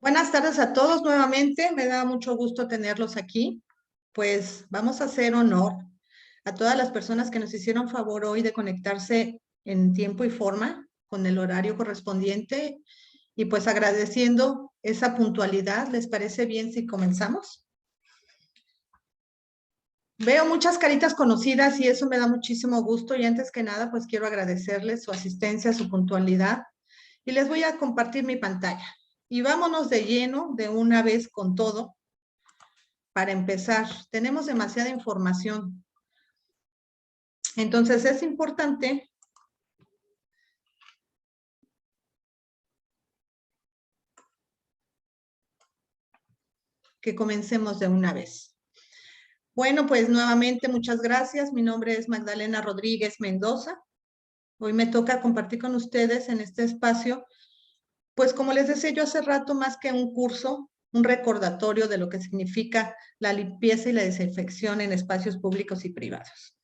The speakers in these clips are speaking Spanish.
Buenas tardes a todos nuevamente, me da mucho gusto tenerlos aquí. Pues vamos a hacer honor a todas las personas que nos hicieron favor hoy de conectarse en tiempo y forma con el horario correspondiente y pues agradeciendo esa puntualidad. ¿Les parece bien si comenzamos? Veo muchas caritas conocidas y eso me da muchísimo gusto y antes que nada pues quiero agradecerles su asistencia, su puntualidad y les voy a compartir mi pantalla. Y vámonos de lleno de una vez con todo. Para empezar, tenemos demasiada información. Entonces es importante que comencemos de una vez. Bueno, pues nuevamente muchas gracias. Mi nombre es Magdalena Rodríguez Mendoza. Hoy me toca compartir con ustedes en este espacio, pues como les decía yo hace rato, más que un curso, un recordatorio de lo que significa la limpieza y la desinfección en espacios públicos y privados.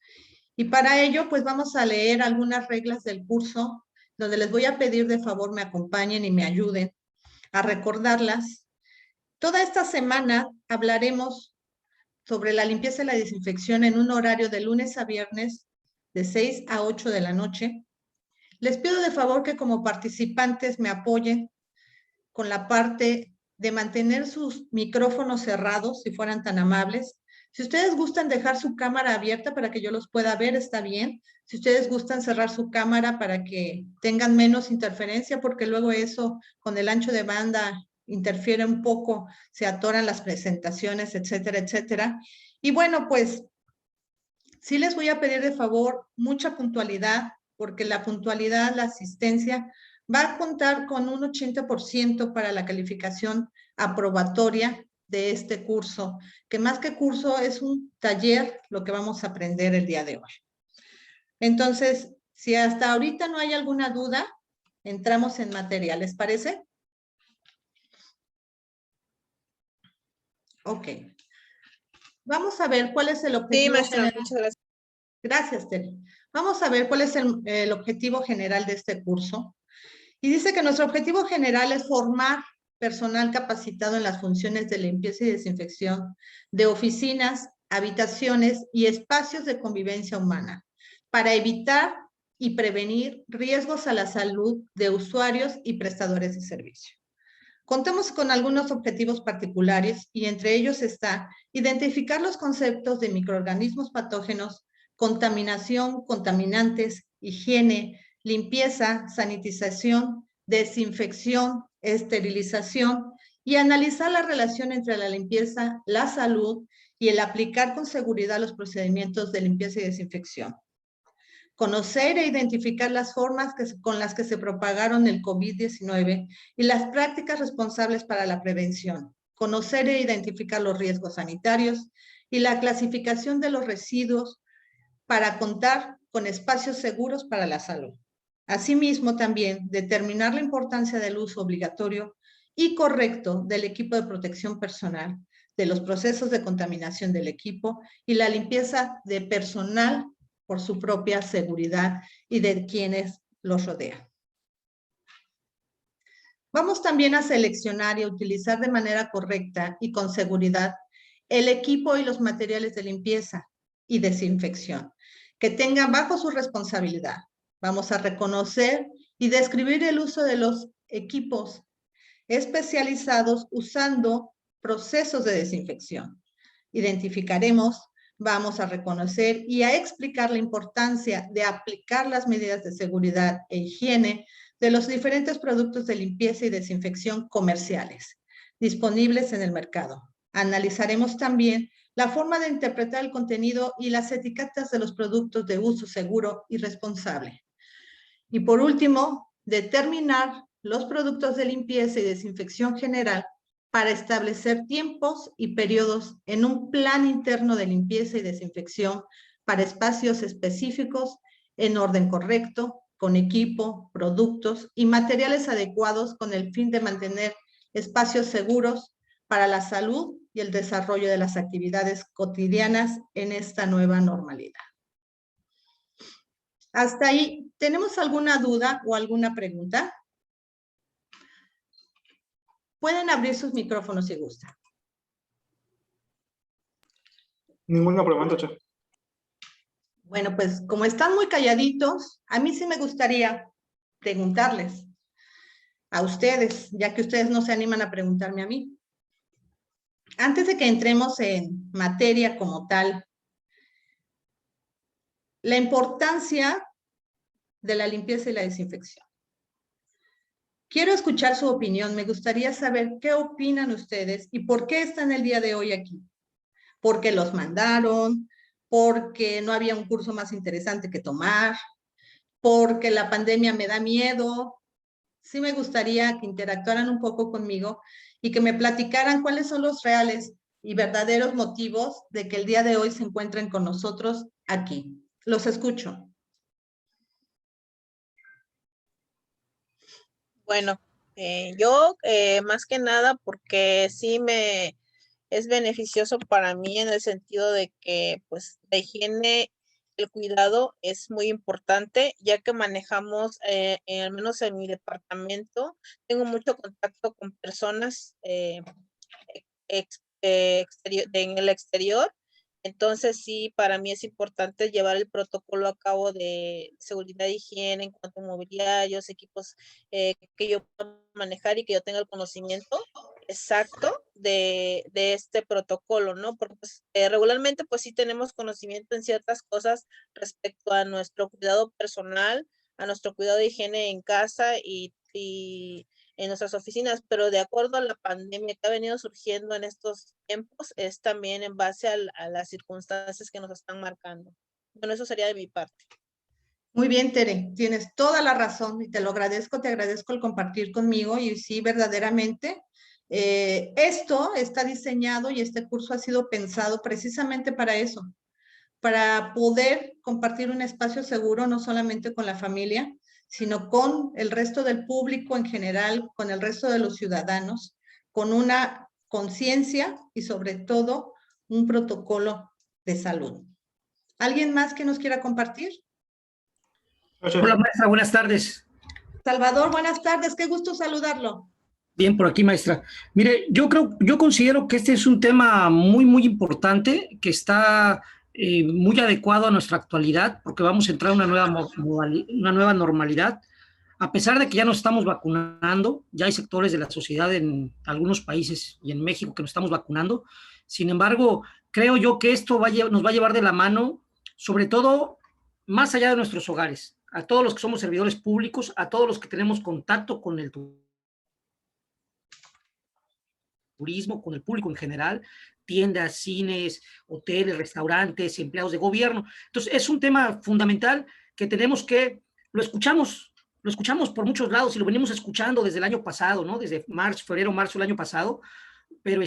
Y para ello, pues vamos a leer algunas reglas del curso, donde les voy a pedir de favor me acompañen y me ayuden a recordarlas. Toda esta semana hablaremos sobre la limpieza y la desinfección en un horario de lunes a viernes de 6 a 8 de la noche. Les pido de favor que como participantes me apoyen con la parte de mantener sus micrófonos cerrados, si fueran tan amables. Si ustedes gustan dejar su cámara abierta para que yo los pueda ver, está bien. Si ustedes gustan cerrar su cámara para que tengan menos interferencia, porque luego eso con el ancho de banda interfiere un poco, se atoran las presentaciones, etcétera, etcétera. Y bueno, pues sí les voy a pedir de favor mucha puntualidad, porque la puntualidad, la asistencia, va a contar con un 80% para la calificación aprobatoria de este curso, que más que curso es un taller lo que vamos a aprender el día de hoy. Entonces, si hasta ahorita no hay alguna duda, entramos en materia, ¿les parece? Ok. Vamos a ver cuál es el Sí, objetivo maestra, general. muchas gracias. Gracias, Tere. Vamos a ver cuál es el objetivo general de este curso. Y dice que nuestro objetivo general es formar personal capacitado en las funciones de limpieza y desinfección de oficinas, habitaciones y espacios de convivencia humana para evitar y prevenir riesgos a la salud de usuarios y prestadores de servicio. Contamos con algunos objetivos particulares y entre ellos está identificar los conceptos de microorganismos patógenos, contaminación, contaminantes, higiene, limpieza, sanitización, desinfección, esterilización y analizar la relación entre la limpieza, la salud y el aplicar con seguridad los procedimientos de limpieza y desinfección. Conocer e identificar las formas con las que se propagaron el COVID-19 y las prácticas responsables para la prevención. Conocer e identificar los riesgos sanitarios y la clasificación de los residuos para contar con espacios seguros para la salud. Asimismo, también determinar la importancia del uso obligatorio y correcto del equipo de protección personal, de los procesos de contaminación del equipo y la limpieza de personal por su propia seguridad y de quienes los rodean. Vamos también a seleccionar y a utilizar de manera correcta y con seguridad el equipo y los materiales de limpieza y desinfección que tengan bajo su responsabilidad. Vamos a reconocer y describir el uso de los equipos especializados usando procesos de desinfección. Identificaremos, vamos a reconocer y a explicar la importancia de aplicar las medidas de seguridad e higiene de los diferentes productos de limpieza y desinfección comerciales disponibles en el mercado. Analizaremos también la forma de interpretar el contenido y las etiquetas de los productos de uso seguro y responsable. Y por último, determinar los productos de limpieza y desinfección general para establecer tiempos y periodos en un plan interno de limpieza y desinfección para espacios específicos en orden correcto, con equipo, productos y materiales adecuados con el fin de mantener espacios seguros para la salud y el desarrollo de las actividades cotidianas en esta nueva normalidad. Hasta ahí, ¿tenemos alguna duda o alguna pregunta? Pueden abrir sus micrófonos si gustan. Ninguna pregunta, Chef. Bueno, pues como están muy calladitos, a mí sí me gustaría preguntarles a ustedes, ya que ustedes no se animan a preguntarme a mí. Antes de que entremos en materia como tal, la importancia de la limpieza y la desinfección. Quiero escuchar su opinión, me gustaría saber qué opinan ustedes y por qué están el día de hoy aquí. ¿Porque los mandaron? ¿Porque no había un curso más interesante que tomar? ¿Porque la pandemia me da miedo? Sí me gustaría que interactuaran un poco conmigo y que me platicaran cuáles son los reales y verdaderos motivos de que el día de hoy se encuentren con nosotros aquí. Los escucho. Bueno, yo más que nada porque sí me es beneficioso para mí en el sentido de que pues la higiene, el cuidado es muy importante, ya que manejamos, al menos en mi departamento, tengo mucho contacto con personas en el exterior. Entonces, sí, para mí es importante llevar el protocolo a cabo de seguridad e higiene en cuanto a mobiliarios, equipos que yo pueda manejar y que yo tenga el conocimiento exacto de este protocolo, ¿no? Porque pues, regularmente pues sí tenemos conocimiento en ciertas cosas respecto a nuestro cuidado personal, a nuestro cuidado de higiene en casa y en nuestras oficinas, pero de acuerdo a la pandemia que ha venido surgiendo en estos tiempos, es también en base a las circunstancias que nos están marcando. Bueno, eso sería de mi parte. Muy bien, Tere, tienes toda la razón y te lo agradezco, te agradezco el compartir conmigo y sí, verdaderamente, esto está diseñado y este curso ha sido pensado precisamente para eso, para poder compartir un espacio seguro no solamente con la familia, sino con el resto del público en general, con el resto de los ciudadanos, con una conciencia y sobre todo un protocolo de salud. ¿Alguien más que nos quiera compartir? Hola, maestra, buenas tardes. Salvador, buenas tardes, qué gusto saludarlo. Bien, por aquí, maestra. Mire, yo considero que este es un tema muy importante, que está muy adecuado a nuestra actualidad, porque vamos a entrar a una nueva normalidad. A pesar de que ya nos estamos vacunando, ya hay sectores de la sociedad en algunos países y en México que nos estamos vacunando. Sin embargo, creo yo que esto nos va a llevar de la mano, sobre todo más allá de nuestros hogares, a todos los que somos servidores públicos, a todos los que tenemos contacto con el turismo, con el público en general, tiendas, cines, hoteles, restaurantes, empleados de gobierno. Entonces, es un tema fundamental que tenemos que, lo escuchamos por muchos lados y lo venimos escuchando desde el año pasado, ¿no? Desde febrero, marzo del año pasado, pero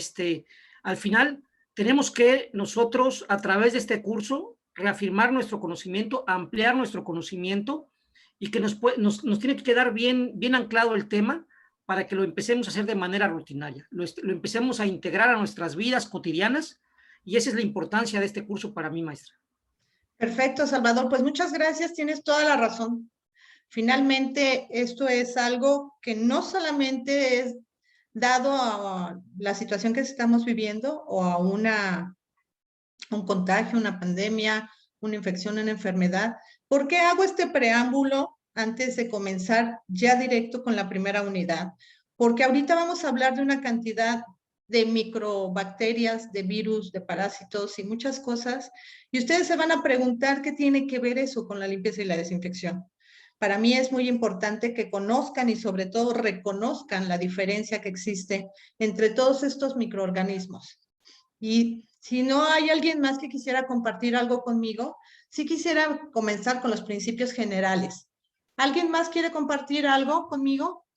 al final tenemos que nosotros, a través de este curso, reafirmar nuestro conocimiento, ampliar nuestro conocimiento y que nos tiene que quedar bien anclado el tema para que lo empecemos a hacer de manera rutinaria, lo empecemos a integrar a nuestras vidas cotidianas y esa es la importancia de este curso para mí, maestra. Perfecto, Salvador, pues muchas gracias, tienes toda la razón. Finalmente, esto es algo que no solamente es dado a la situación que estamos viviendo o a un contagio, una pandemia, una infección, una enfermedad. ¿Por qué hago este preámbulo antes de comenzar ya directo con la primera unidad? Porque ahorita vamos a hablar de una cantidad de microbacterias, de virus, de parásitos y muchas cosas. Y ustedes se van a preguntar qué tiene que ver eso con la limpieza y la desinfección. Para mí es muy importante que conozcan y sobre todo reconozcan la diferencia que existe entre todos estos microorganismos. Y si no hay alguien más que quisiera compartir algo conmigo, sí quisiera comenzar con los principios generales. ¿Alguien más quiere compartir algo conmigo?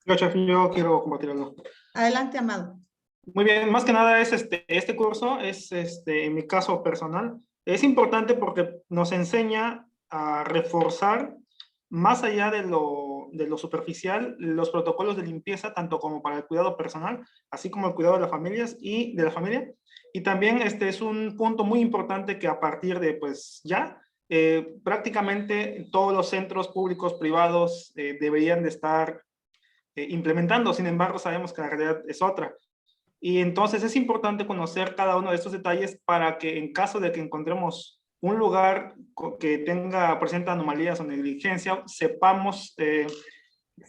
Yo, Chef, yo quiero compartir algo. Adelante, Amado. Muy bien, más que nada es este curso, en mi caso personal, es importante porque nos enseña a reforzar más allá de lo superficial, los protocolos de limpieza, tanto como para el cuidado personal, así como el cuidado de las familias y de la familia. Y también este es un punto muy importante que a partir de pues ya, prácticamente todos los centros públicos privados deberían de estar implementando. Sin embargo, sabemos que la realidad es otra. Y entonces es importante conocer cada uno de estos detalles para que en caso de que encontremos un lugar que presenta anomalías o negligencia, sepamos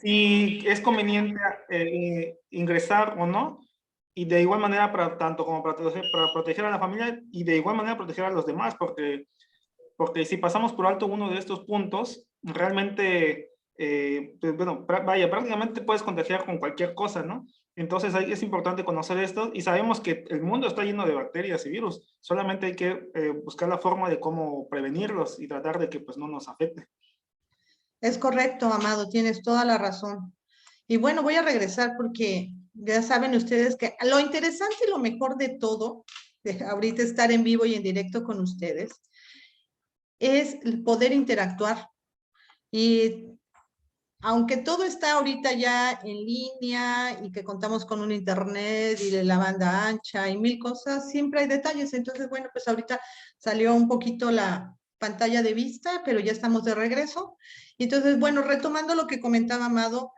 si es conveniente ingresar o no, y de igual manera tanto como para proteger a la familia y de igual manera proteger a los demás, porque si pasamos por alto uno de estos puntos, realmente, pues, bueno, vaya, prácticamente puedes contagiar con cualquier cosa, ¿no? Entonces es importante conocer esto y sabemos que el mundo está lleno de bacterias y virus, solamente hay que buscar la forma de cómo prevenirlos y tratar de que pues no nos afecte. Es correcto, Amado, tienes toda la razón. Y bueno, voy a regresar porque ya saben ustedes que lo interesante y lo mejor de todo, de ahorita estar en vivo y en directo con ustedes, es el poder interactuar. Y aunque todo está ahorita ya en línea y que contamos con un internet y de la banda ancha y mil cosas, siempre hay detalles. Entonces, bueno, pues ahorita salió un poquito la pantalla de vista, pero ya estamos de regreso. Entonces, bueno, retomando lo que comentaba Amado,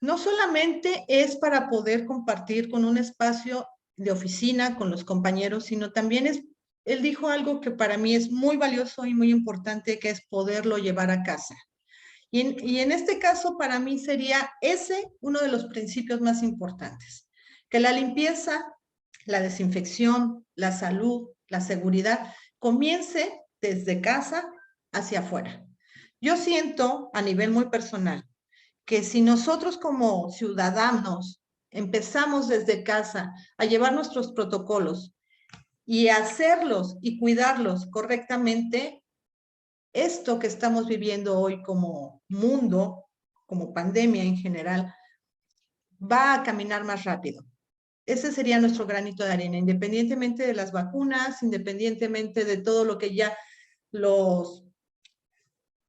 no solamente es para poder compartir con un espacio de oficina con los compañeros, sino también él dijo algo que para mí es muy valioso y muy importante, que es poderlo llevar a casa. Y en este caso, para mí sería ese uno de los principios más importantes, que la limpieza, la desinfección, la salud, la seguridad, comience desde casa hacia afuera. Yo siento a nivel muy personal que si nosotros como ciudadanos empezamos desde casa a llevar nuestros protocolos y hacerlos y cuidarlos correctamente, esto que estamos viviendo hoy como mundo, como pandemia en general, va a caminar más rápido. Ese sería nuestro granito de arena, independientemente de las vacunas, independientemente de todo lo que ya los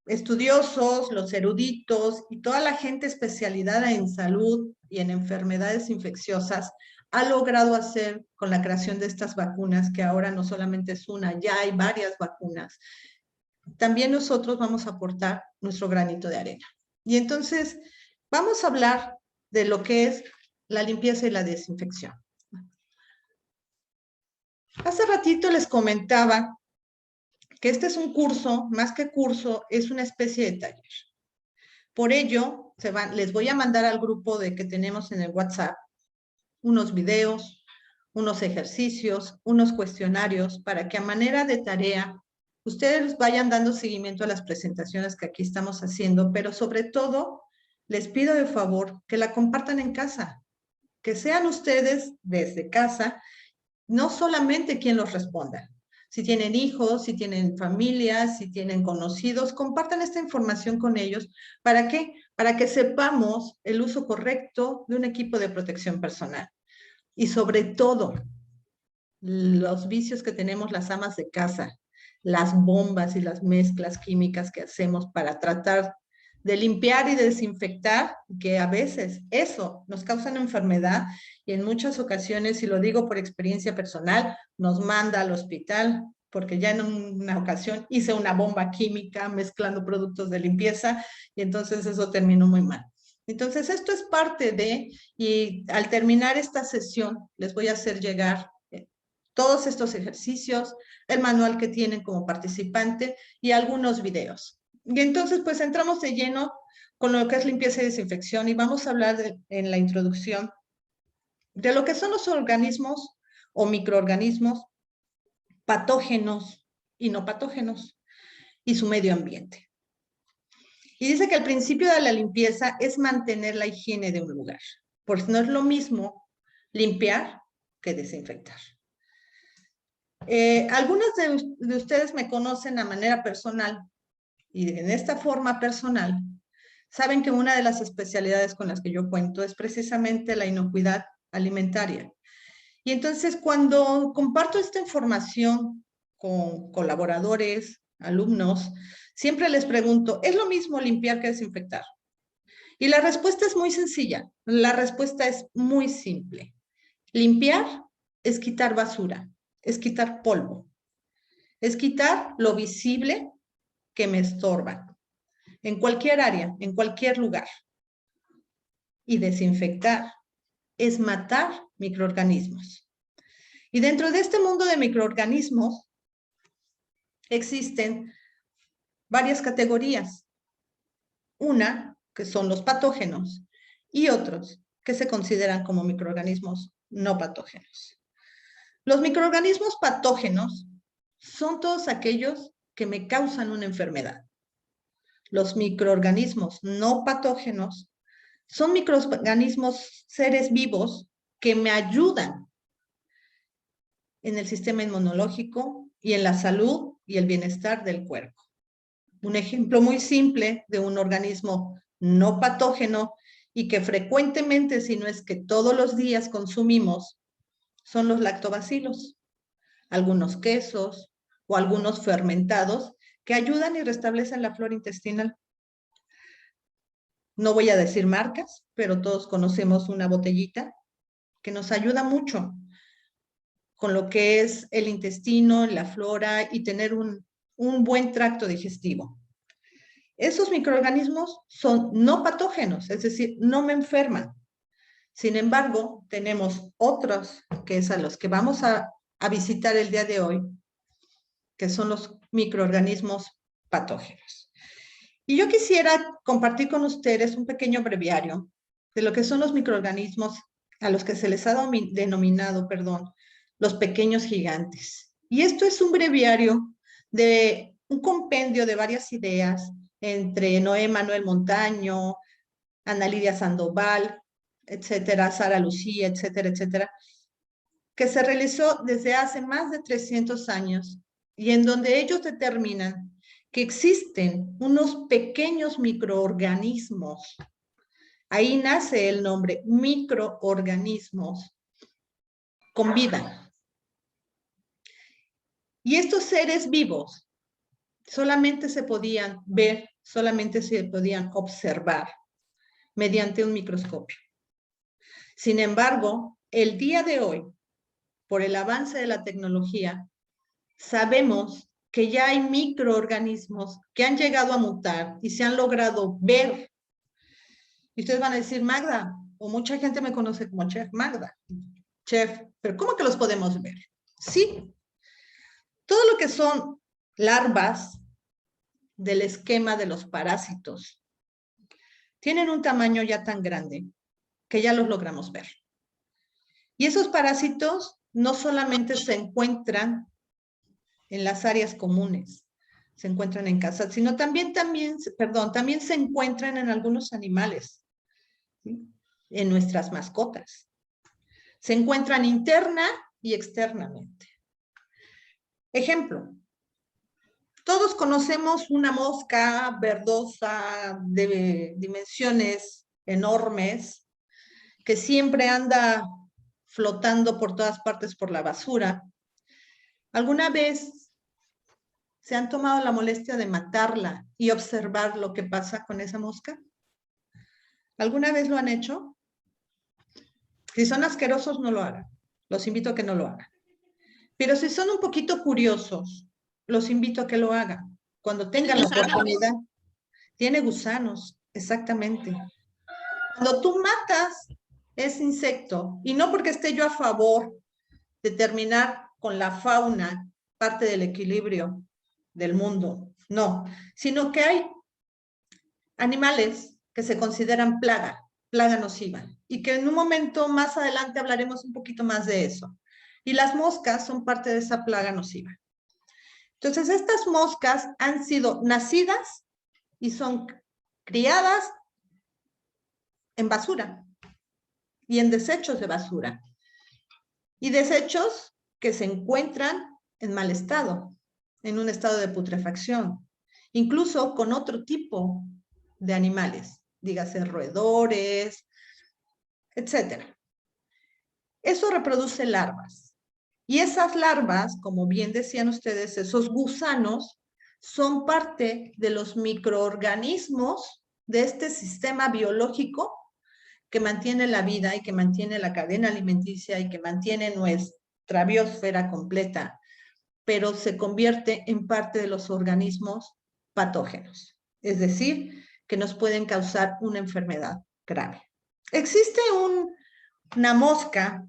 estudiosos, los eruditos y toda la gente especializada en salud y en enfermedades infecciosas ha logrado hacer con la creación de estas vacunas, que ahora no solamente es una, ya hay varias vacunas. También nosotros vamos a aportar nuestro granito de arena. Y entonces vamos a hablar de lo que es la limpieza y la desinfección. Hace ratito les comentaba que este es un curso, más que curso, es una especie de taller. Por ello, les voy a mandar al grupo que tenemos en el WhatsApp unos videos, unos ejercicios, unos cuestionarios, para que a manera de tarea ustedes vayan dando seguimiento a las presentaciones que aquí estamos haciendo, pero sobre todo les pido de favor que la compartan en casa, que sean ustedes desde casa, no solamente quien los responda. Si tienen hijos, si tienen familias, si tienen conocidos, compartan esta información con ellos. ¿Para qué? Para que sepamos el uso correcto de un equipo de protección personal. Y sobre todo, los vicios que tenemos las amas de casa, las bombas y las mezclas químicas que hacemos para tratar de limpiar y desinfectar, que a veces eso nos causa una enfermedad y en muchas ocasiones, y lo digo por experiencia personal, nos manda al hospital, porque ya en una ocasión hice una bomba química mezclando productos de limpieza y entonces eso terminó muy mal. Entonces esto es parte de, y al terminar esta sesión les voy a hacer llegar todos estos ejercicios, el manual que tienen como participante y algunos videos. Y entonces, pues entramos de lleno con lo que es limpieza y desinfección y vamos a hablar en la introducción de lo que son los organismos o microorganismos patógenos y no patógenos y su medio ambiente. Y dice que el principio de la limpieza es mantener la higiene de un lugar, porque no es lo mismo limpiar que desinfectar. Algunos de ustedes me conocen a manera personal y en esta forma personal saben que una de las especialidades con las que yo cuento es precisamente la inocuidad alimentaria. Y entonces cuando comparto esta información con colaboradores, alumnos, siempre les pregunto, ¿es lo mismo limpiar que desinfectar? Y la respuesta es muy sencilla, la respuesta es muy simple. Limpiar es quitar basura, es quitar polvo, es quitar lo visible que me estorba, en cualquier área, en cualquier lugar. y desinfectar, es matar microorganismos. Y dentro de este mundo de microorganismos existen varias categorías. Una, que son los patógenos, y otros que se consideran como microorganismos no patógenos. Los microorganismos patógenos son todos aquellos que me causan una enfermedad. Los microorganismos no patógenos son microorganismos, seres vivos que me ayudan en el sistema inmunológico y en la salud y el bienestar del cuerpo. Un ejemplo muy simple de un organismo no patógeno y que frecuentemente, si no es que todos los días consumimos, son los lactobacilos, algunos quesos o algunos fermentados que ayudan y restablecen la flora intestinal. No voy a decir marcas, pero todos conocemos una botellita que nos ayuda mucho con lo que es el intestino, la flora y tener un buen tracto digestivo. Esos microorganismos son no patógenos, es decir, no me enferman. Sin embargo, tenemos otros, que es a los que vamos a visitar el día de hoy, que son los microorganismos patógenos. Y yo quisiera compartir con ustedes un pequeño breviario de lo que son los microorganismos a los que se les ha denominado, los pequeños gigantes. Y esto es un breviario de un compendio de varias ideas entre Noé Manuel Montaño, Ana Lidia Sandoval, etcétera, Sara Lucía, etcétera, etcétera, que se realizó desde hace más de 300 años y en donde ellos determinan que existen unos pequeños microorganismos. Ahí nace el nombre, microorganismos con vida. Y estos seres vivos solamente se podían ver, solamente se podían observar mediante un microscopio. Sin embargo, el día de hoy, por el avance de la tecnología, sabemos que ya hay microorganismos que han llegado a mutar y se han logrado ver. Y ustedes van a decir, Magda, o mucha gente me conoce como Chef Magda. Chef, pero ¿cómo que los podemos ver? Sí. Todo lo que son larvas del esquema de los parásitos tienen un tamaño ya tan grande que ya los logramos ver. Y esos parásitos no solamente se encuentran en las áreas comunes, se encuentran en casa, sino también se encuentran en algunos animales, ¿sí? En nuestras mascotas. Se encuentran interna y externamente. Ejemplo, todos conocemos una mosca verdosa de dimensiones enormes que siempre anda flotando por todas partes por la basura. ¿Alguna vez se han tomado la molestia de matarla y observar lo que pasa con esa mosca? ¿Alguna vez lo han hecho? Si son asquerosos, no lo hagan. Los invito a que no lo hagan. Pero si son un poquito curiosos, los invito a que lo hagan. Cuando tengan la oportunidad. Tiene gusanos, exactamente. Cuando tú matas ese insecto, y no porque esté yo a favor de terminar con la fauna, parte del equilibrio del mundo, no, sino que hay animales que se consideran plaga nociva, y que en un momento más adelante hablaremos un poquito más de eso. Y las moscas son parte de esa plaga nociva. Entonces, estas moscas han sido nacidas y son criadas en basura y en desechos de basura. Y desechos que se encuentran en mal estado, en un estado de putrefacción, incluso con otro tipo de animales, dígase roedores, etc. Eso reproduce larvas. Y esas larvas, como bien decían ustedes, esos gusanos, son parte de los microorganismos de este sistema biológico que mantiene la vida y que mantiene la cadena alimenticia y que mantiene nuestra biosfera completa, pero se convierte en parte de los organismos patógenos, es decir, que nos pueden causar una enfermedad grave. Existe una mosca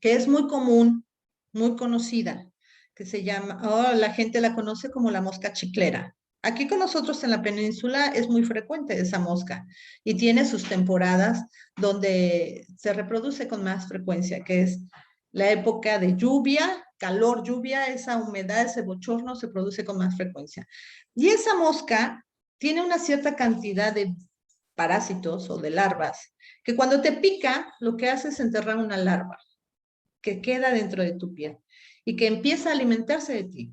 que es muy común, muy conocida, que se llama, la gente la conoce como la mosca chiclera. Aquí con nosotros en la península es muy frecuente esa mosca y tiene sus temporadas donde se reproduce con más frecuencia, que es la época de lluvia, calor, lluvia, esa humedad, ese bochorno se produce con más frecuencia. Y esa mosca tiene una cierta cantidad de parásitos o de larvas, que cuando te pica, lo que hace es enterrar una larva que queda dentro de tu piel y que empieza a alimentarse de ti.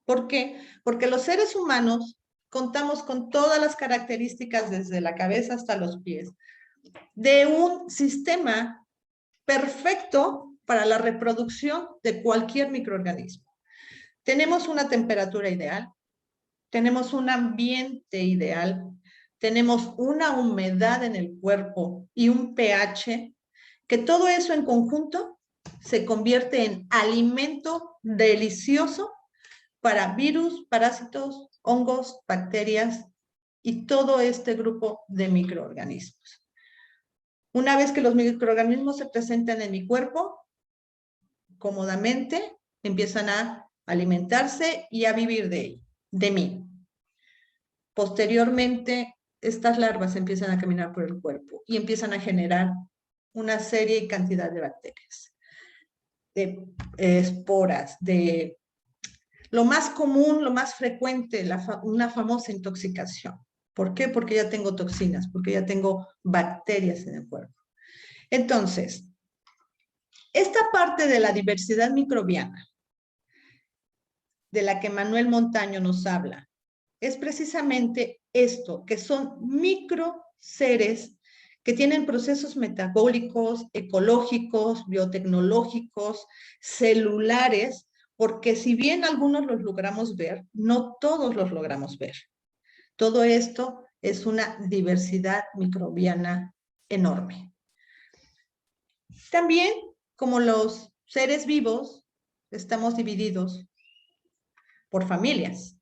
¿Por qué? Porque los seres humanos contamos con todas las características desde la cabeza hasta los pies de un sistema perfecto para la reproducción de cualquier microorganismo. Tenemos una temperatura ideal, tenemos un ambiente ideal, tenemos una humedad en el cuerpo y un pH, que todo eso en conjunto se convierte en alimento delicioso para virus, parásitos, hongos, bacterias y todo este grupo de microorganismos. Una vez que los microorganismos se presentan en mi cuerpo, cómodamente empiezan a alimentarse y a vivir de mí. Posteriormente, estas larvas empiezan a caminar por el cuerpo y empiezan a generar una serie y cantidad de bacterias, de esporas, de lo más común, lo más frecuente, una famosa intoxicación. ¿Por qué? Porque ya tengo toxinas, porque ya tengo bacterias en el cuerpo. Entonces, esta parte de la diversidad microbiana, de la que Manuel Montaño nos habla, es precisamente esto, que son micro seres que tienen procesos metabólicos, ecológicos, biotecnológicos, celulares, porque si bien algunos los logramos ver, no todos los logramos ver. Todo esto es una diversidad microbiana enorme. También, como los seres vivos, estamos divididos por familias.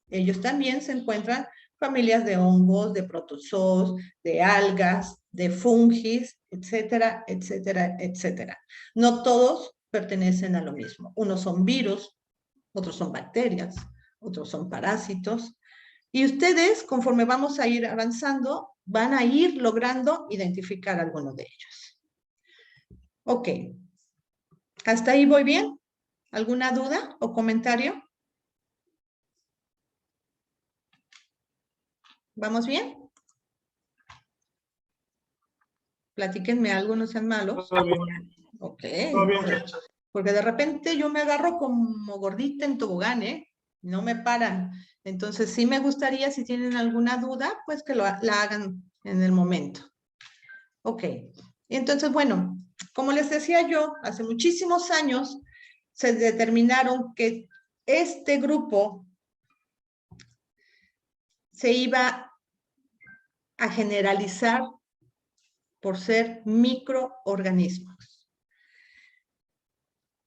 Ellos también se encuentran familias de hongos, de protozoos, de algas, de fungis, etcétera, etcétera, etcétera. No todos pertenecen a lo mismo. Unos son virus, otros son bacterias, otros son parásitos. Y ustedes, conforme vamos a ir avanzando, van a ir logrando identificar alguno de ellos. Ok. ¿Hasta ahí voy bien? ¿Alguna duda o comentario? ¿Vamos bien? Platíquenme algo, no sean malos. Todo bien. Ok. Todo bien. Porque de repente yo me agarro como gordita en tobogán, ¿eh? No me paran. Entonces sí me gustaría, si tienen alguna duda, pues que la hagan en el momento. Ok. Entonces, bueno, como les decía yo, hace muchísimos años se determinaron que este grupo se iba a generalizar por ser microorganismos.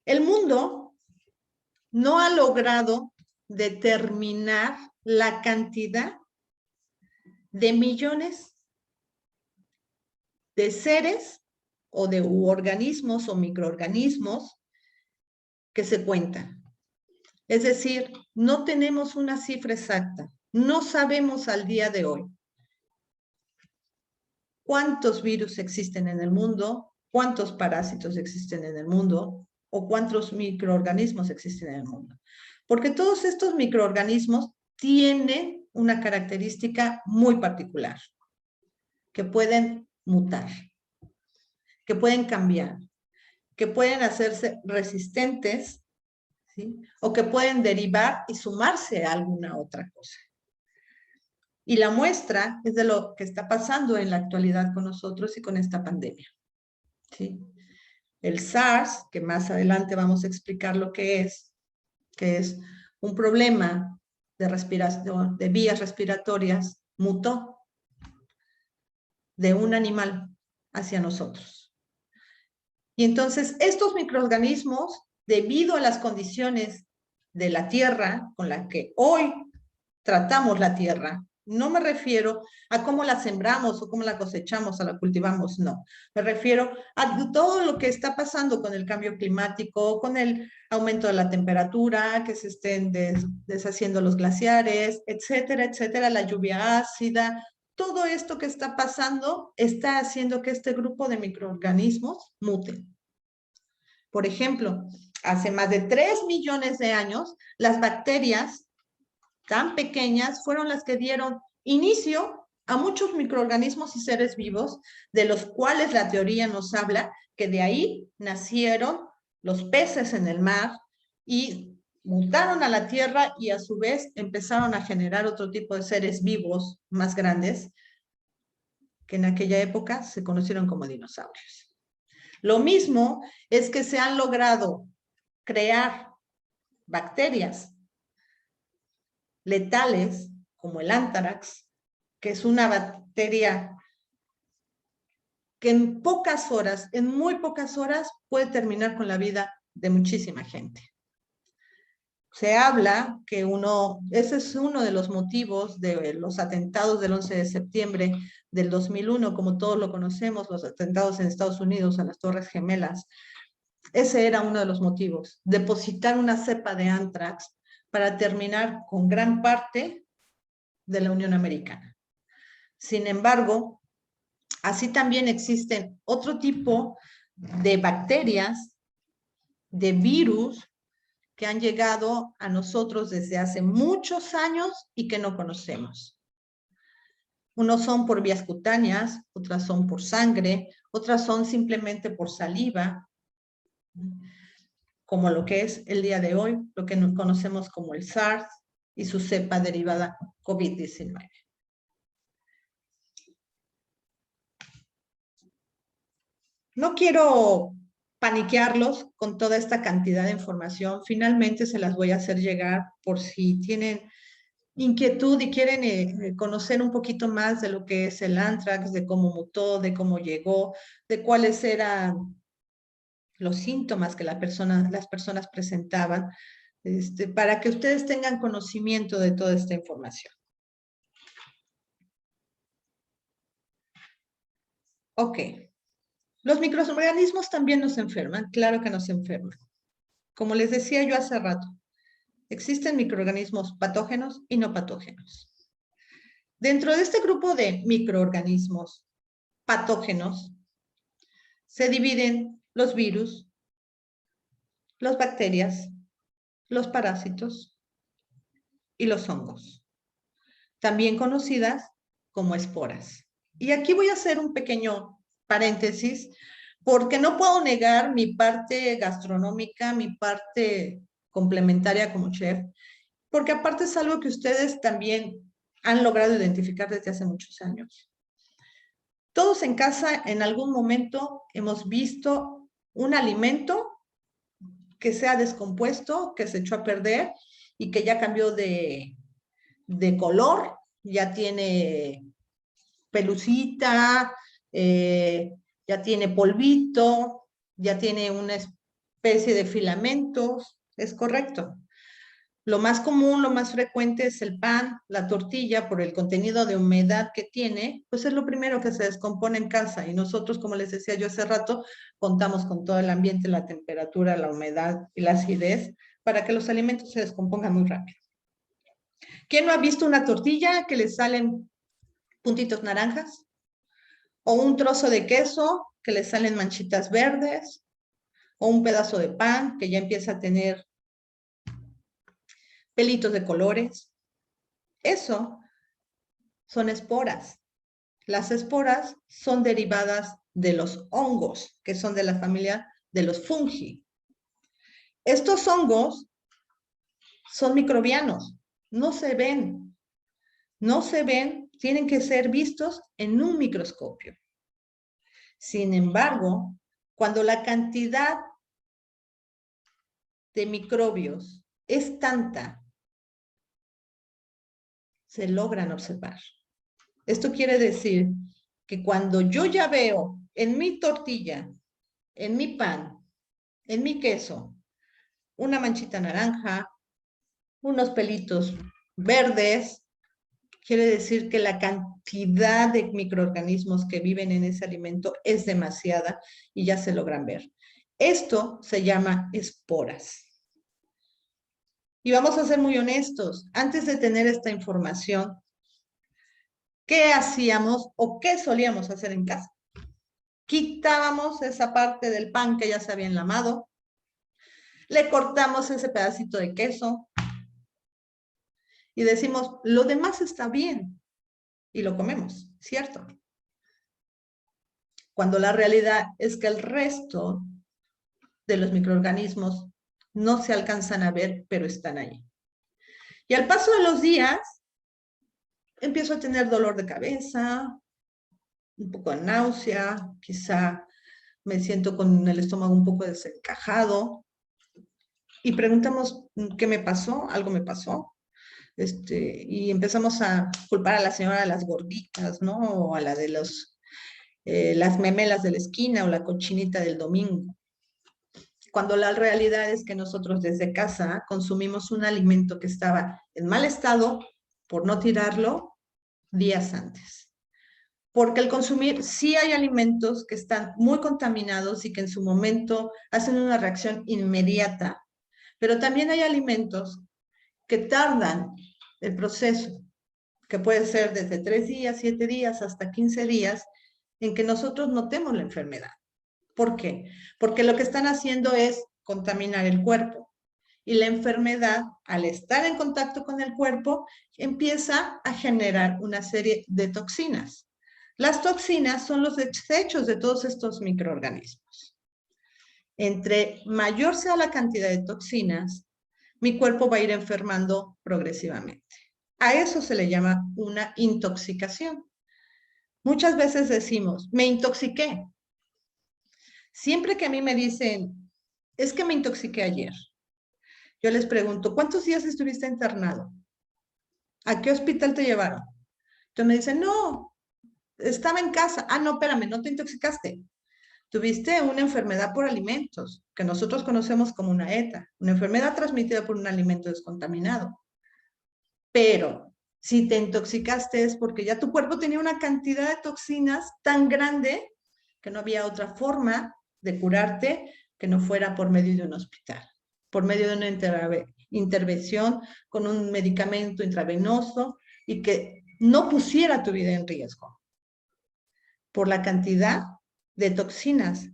El mundo no ha logrado determinar la cantidad de millones de seres o de organismos o microorganismos que se cuentan. Es decir, no tenemos una cifra exacta. No sabemos al día de hoy cuántos virus existen en el mundo, cuántos parásitos existen en el mundo o cuántos microorganismos existen en el mundo. Porque todos estos microorganismos tienen una característica muy particular, que pueden mutar, que pueden cambiar, que pueden hacerse resistentes, ¿sí? O que pueden derivar y sumarse a alguna otra cosa. Y la muestra es de lo que está pasando en la actualidad con nosotros y con esta pandemia, ¿sí? El SARS, que más adelante vamos a explicar lo que es un problema de respiración, de vías respiratorias, mutó de un animal hacia nosotros. Y entonces estos microorganismos, debido a las condiciones de la Tierra con la que hoy tratamos la Tierra, No me refiero a cómo la sembramos o cómo la cosechamos o la cultivamos, no. Me refiero a todo lo que está pasando con el cambio climático, con el aumento de la temperatura, que se estén deshaciendo los glaciares, etcétera, etcétera, la lluvia ácida. Todo esto que está pasando está haciendo que este grupo de microorganismos muten. Por ejemplo, hace más de 3 millones de años, las bacterias tan pequeñas fueron las que dieron inicio a muchos microorganismos y seres vivos, de los cuales la teoría nos habla que de ahí nacieron los peces en el mar y mutaron a la tierra y a su vez empezaron a generar otro tipo de seres vivos más grandes que en aquella época se conocieron como dinosaurios. Lo mismo es que se han logrado crear bacterias letales, como el anthrax, que es una bacteria que en pocas horas, en muy pocas horas, puede terminar con la vida de muchísima gente. Se habla que ese es uno de los motivos de los atentados del 11 de septiembre del 2001, como todos lo conocemos, los atentados en Estados Unidos a las Torres Gemelas. Ese era uno de los motivos, depositar una cepa de anthrax para terminar con gran parte de la Unión Americana. Sin embargo, así también existen otro tipo de bacterias, de virus, que han llegado a nosotros desde hace muchos años y que no conocemos. Unos son por vías cutáneas, otras son por sangre, otras son simplemente por saliva, como lo que es el día de hoy, lo que nos conocemos como el SARS y su cepa derivada COVID-19. No quiero paniquearlos con toda esta cantidad de información. Finalmente se las voy a hacer llegar por si tienen inquietud y quieren conocer un poquito más de lo que es el anthrax, de cómo mutó, de cómo llegó, de cuáles eran los síntomas que las personas presentaban, para que ustedes tengan conocimiento de toda esta información. Ok. Los microorganismos también nos enferman, claro que nos enferman. Como les decía yo hace rato, existen microorganismos patógenos y no patógenos. Dentro de este grupo de microorganismos patógenos se dividen los virus, las bacterias, los parásitos y los hongos, también conocidas como esporas. Y aquí voy a hacer un pequeño paréntesis, porque no puedo negar mi parte gastronómica, mi parte complementaria como chef, porque aparte es algo que ustedes también han logrado identificar desde hace muchos años. Todos en casa en algún momento hemos visto un alimento que se ha descompuesto, que se echó a perder y que ya cambió de color, ya tiene pelucita, ya tiene polvito, ya tiene una especie de filamentos, es correcto. Lo más común, lo más frecuente es el pan, la tortilla, por el contenido de humedad que tiene, pues es lo primero que se descompone en casa. Y nosotros, como les decía yo hace rato, contamos con todo el ambiente, la temperatura, la humedad y la acidez para que los alimentos se descompongan muy rápido. ¿Quién no ha visto una tortilla que le salen puntitos naranjas? O un trozo de queso que le salen manchitas verdes, o un pedazo de pan que ya empieza a tener pelitos de colores. Eso son esporas. Las esporas son derivadas de los hongos, que son de la familia de los fungi. Estos hongos son microbianos, no se ven, tienen que ser vistos en un microscopio. Sin embargo, cuando la cantidad de microbios es tanta, se logran observar. Esto quiere decir que cuando yo ya veo en mi tortilla, en mi pan, en mi queso, una manchita naranja, unos pelitos verdes, quiere decir que la cantidad de microorganismos que viven en ese alimento es demasiada y ya se logran ver. Esto se llama esporas. Y vamos a ser muy honestos, antes de tener esta información, ¿qué hacíamos o qué solíamos hacer en casa? Quitábamos esa parte del pan que ya se había enlamado, le cortamos ese pedacito de queso y decimos, lo demás está bien y lo comemos, ¿cierto? Cuando la realidad es que el resto de los microorganismos no se alcanzan a ver, pero están ahí. Y al paso de los días, empiezo a tener dolor de cabeza, un poco de náusea, quizá me siento con el estómago un poco desencajado. Y preguntamos, ¿qué me pasó? ¿Algo me pasó? Y empezamos a culpar a la señora de las gorditas, ¿no? O a la de las memelas de la esquina o la cochinita del domingo. Cuando la realidad es que nosotros desde casa consumimos un alimento que estaba en mal estado por no tirarlo días antes. Porque al consumir, sí hay alimentos que están muy contaminados y que en su momento hacen una reacción inmediata, pero también hay alimentos que tardan el proceso, que puede ser desde 3 días, 7 días, hasta 15 días, en que nosotros notemos la enfermedad. ¿Por qué? Porque lo que están haciendo es contaminar el cuerpo. Y la enfermedad, al estar en contacto con el cuerpo, empieza a generar una serie de toxinas. Las toxinas son los desechos de todos estos microorganismos. Entre mayor sea la cantidad de toxinas, mi cuerpo va a ir enfermando progresivamente. A eso se le llama una intoxicación. Muchas veces decimos, me intoxiqué. Siempre que a mí me dicen, es que me intoxiqué ayer, yo les pregunto, ¿cuántos días estuviste internado? ¿A qué hospital te llevaron? Entonces me dicen, no, estaba en casa. Ah, no, espérame, no te intoxicaste. Tuviste una enfermedad por alimentos, que nosotros conocemos como una ETA, una enfermedad transmitida por un alimento descontaminado. Pero si te intoxicaste es porque ya tu cuerpo tenía una cantidad de toxinas tan grande que no había otra forma de curarte que no fuera por medio de un hospital, por medio de una intervención con un medicamento intravenoso y que no pusiera tu vida en riesgo por la cantidad de toxinas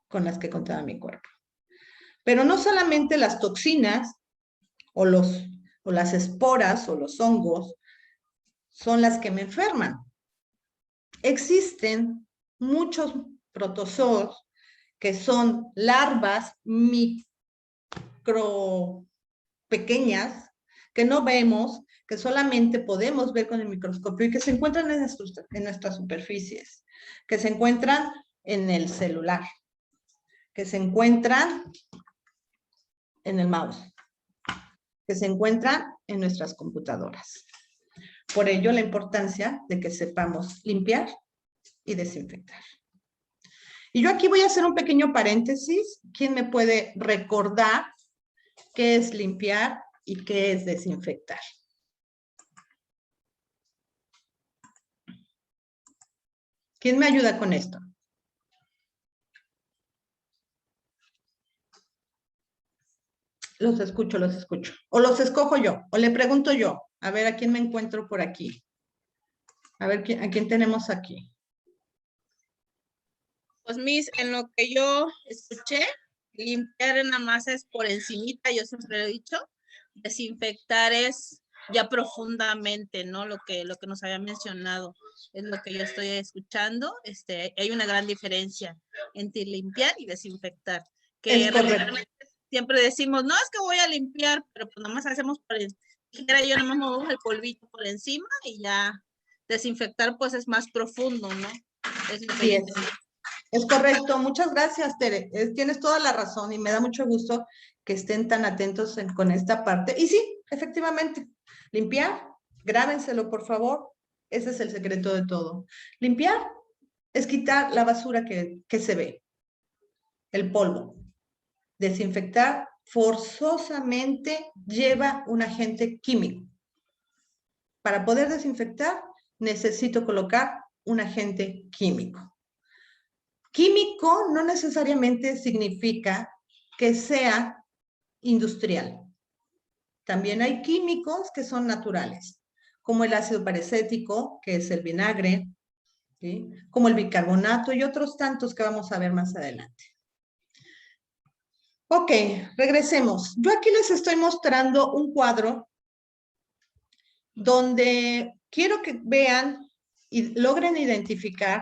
con las que contaba mi cuerpo. Pero no solamente las toxinas o las esporas o los hongos son las que me enferman. Existen muchos protozoos que son larvas micro pequeñas que no vemos, que solamente podemos ver con el microscopio y que se encuentran en nuestras superficies, que se encuentran en el celular, que se encuentran en el mouse, que se encuentran en nuestras computadoras. Por ello, la importancia de que sepamos limpiar y desinfectar. Y yo aquí voy a hacer un pequeño paréntesis. ¿Quién me puede recordar qué es limpiar y qué es desinfectar? ¿Quién me ayuda con esto? Los escucho, los escucho. O los escojo yo, o le pregunto yo. A ver, ¿a quién me encuentro por aquí? A ver, ¿a quién tenemos aquí? Pues, Miss, en lo que yo escuché, limpiar nada más es por encimita, yo siempre lo he dicho. Desinfectar es ya profundamente, ¿no? Lo que nos había mencionado es lo que yo estoy escuchando. Hay una gran diferencia entre limpiar y desinfectar. Que realmente siempre decimos, no, es que voy a limpiar, pero pues nomás hacemos por encima. Yo nomás muevo el polvito por encima y ya desinfectar pues es más profundo, ¿no? Sí, es correcto. Muchas gracias, Tere. Tienes toda la razón y me da mucho gusto que estén tan atentos con esta parte. Y sí, efectivamente, limpiar, grábenselo, por favor. Ese es el secreto de todo. Limpiar es quitar la basura que se ve, el polvo. Desinfectar forzosamente lleva un agente químico. para poder desinfectar, necesito colocar un agente químico. Químico no necesariamente significa que sea industrial. También hay químicos que son naturales, como el ácido paracético, que es el vinagre, ¿sí? Como el bicarbonato y otros tantos que vamos a ver más adelante. Ok, regresemos. Yo aquí les estoy mostrando un cuadro donde quiero que vean y logren identificar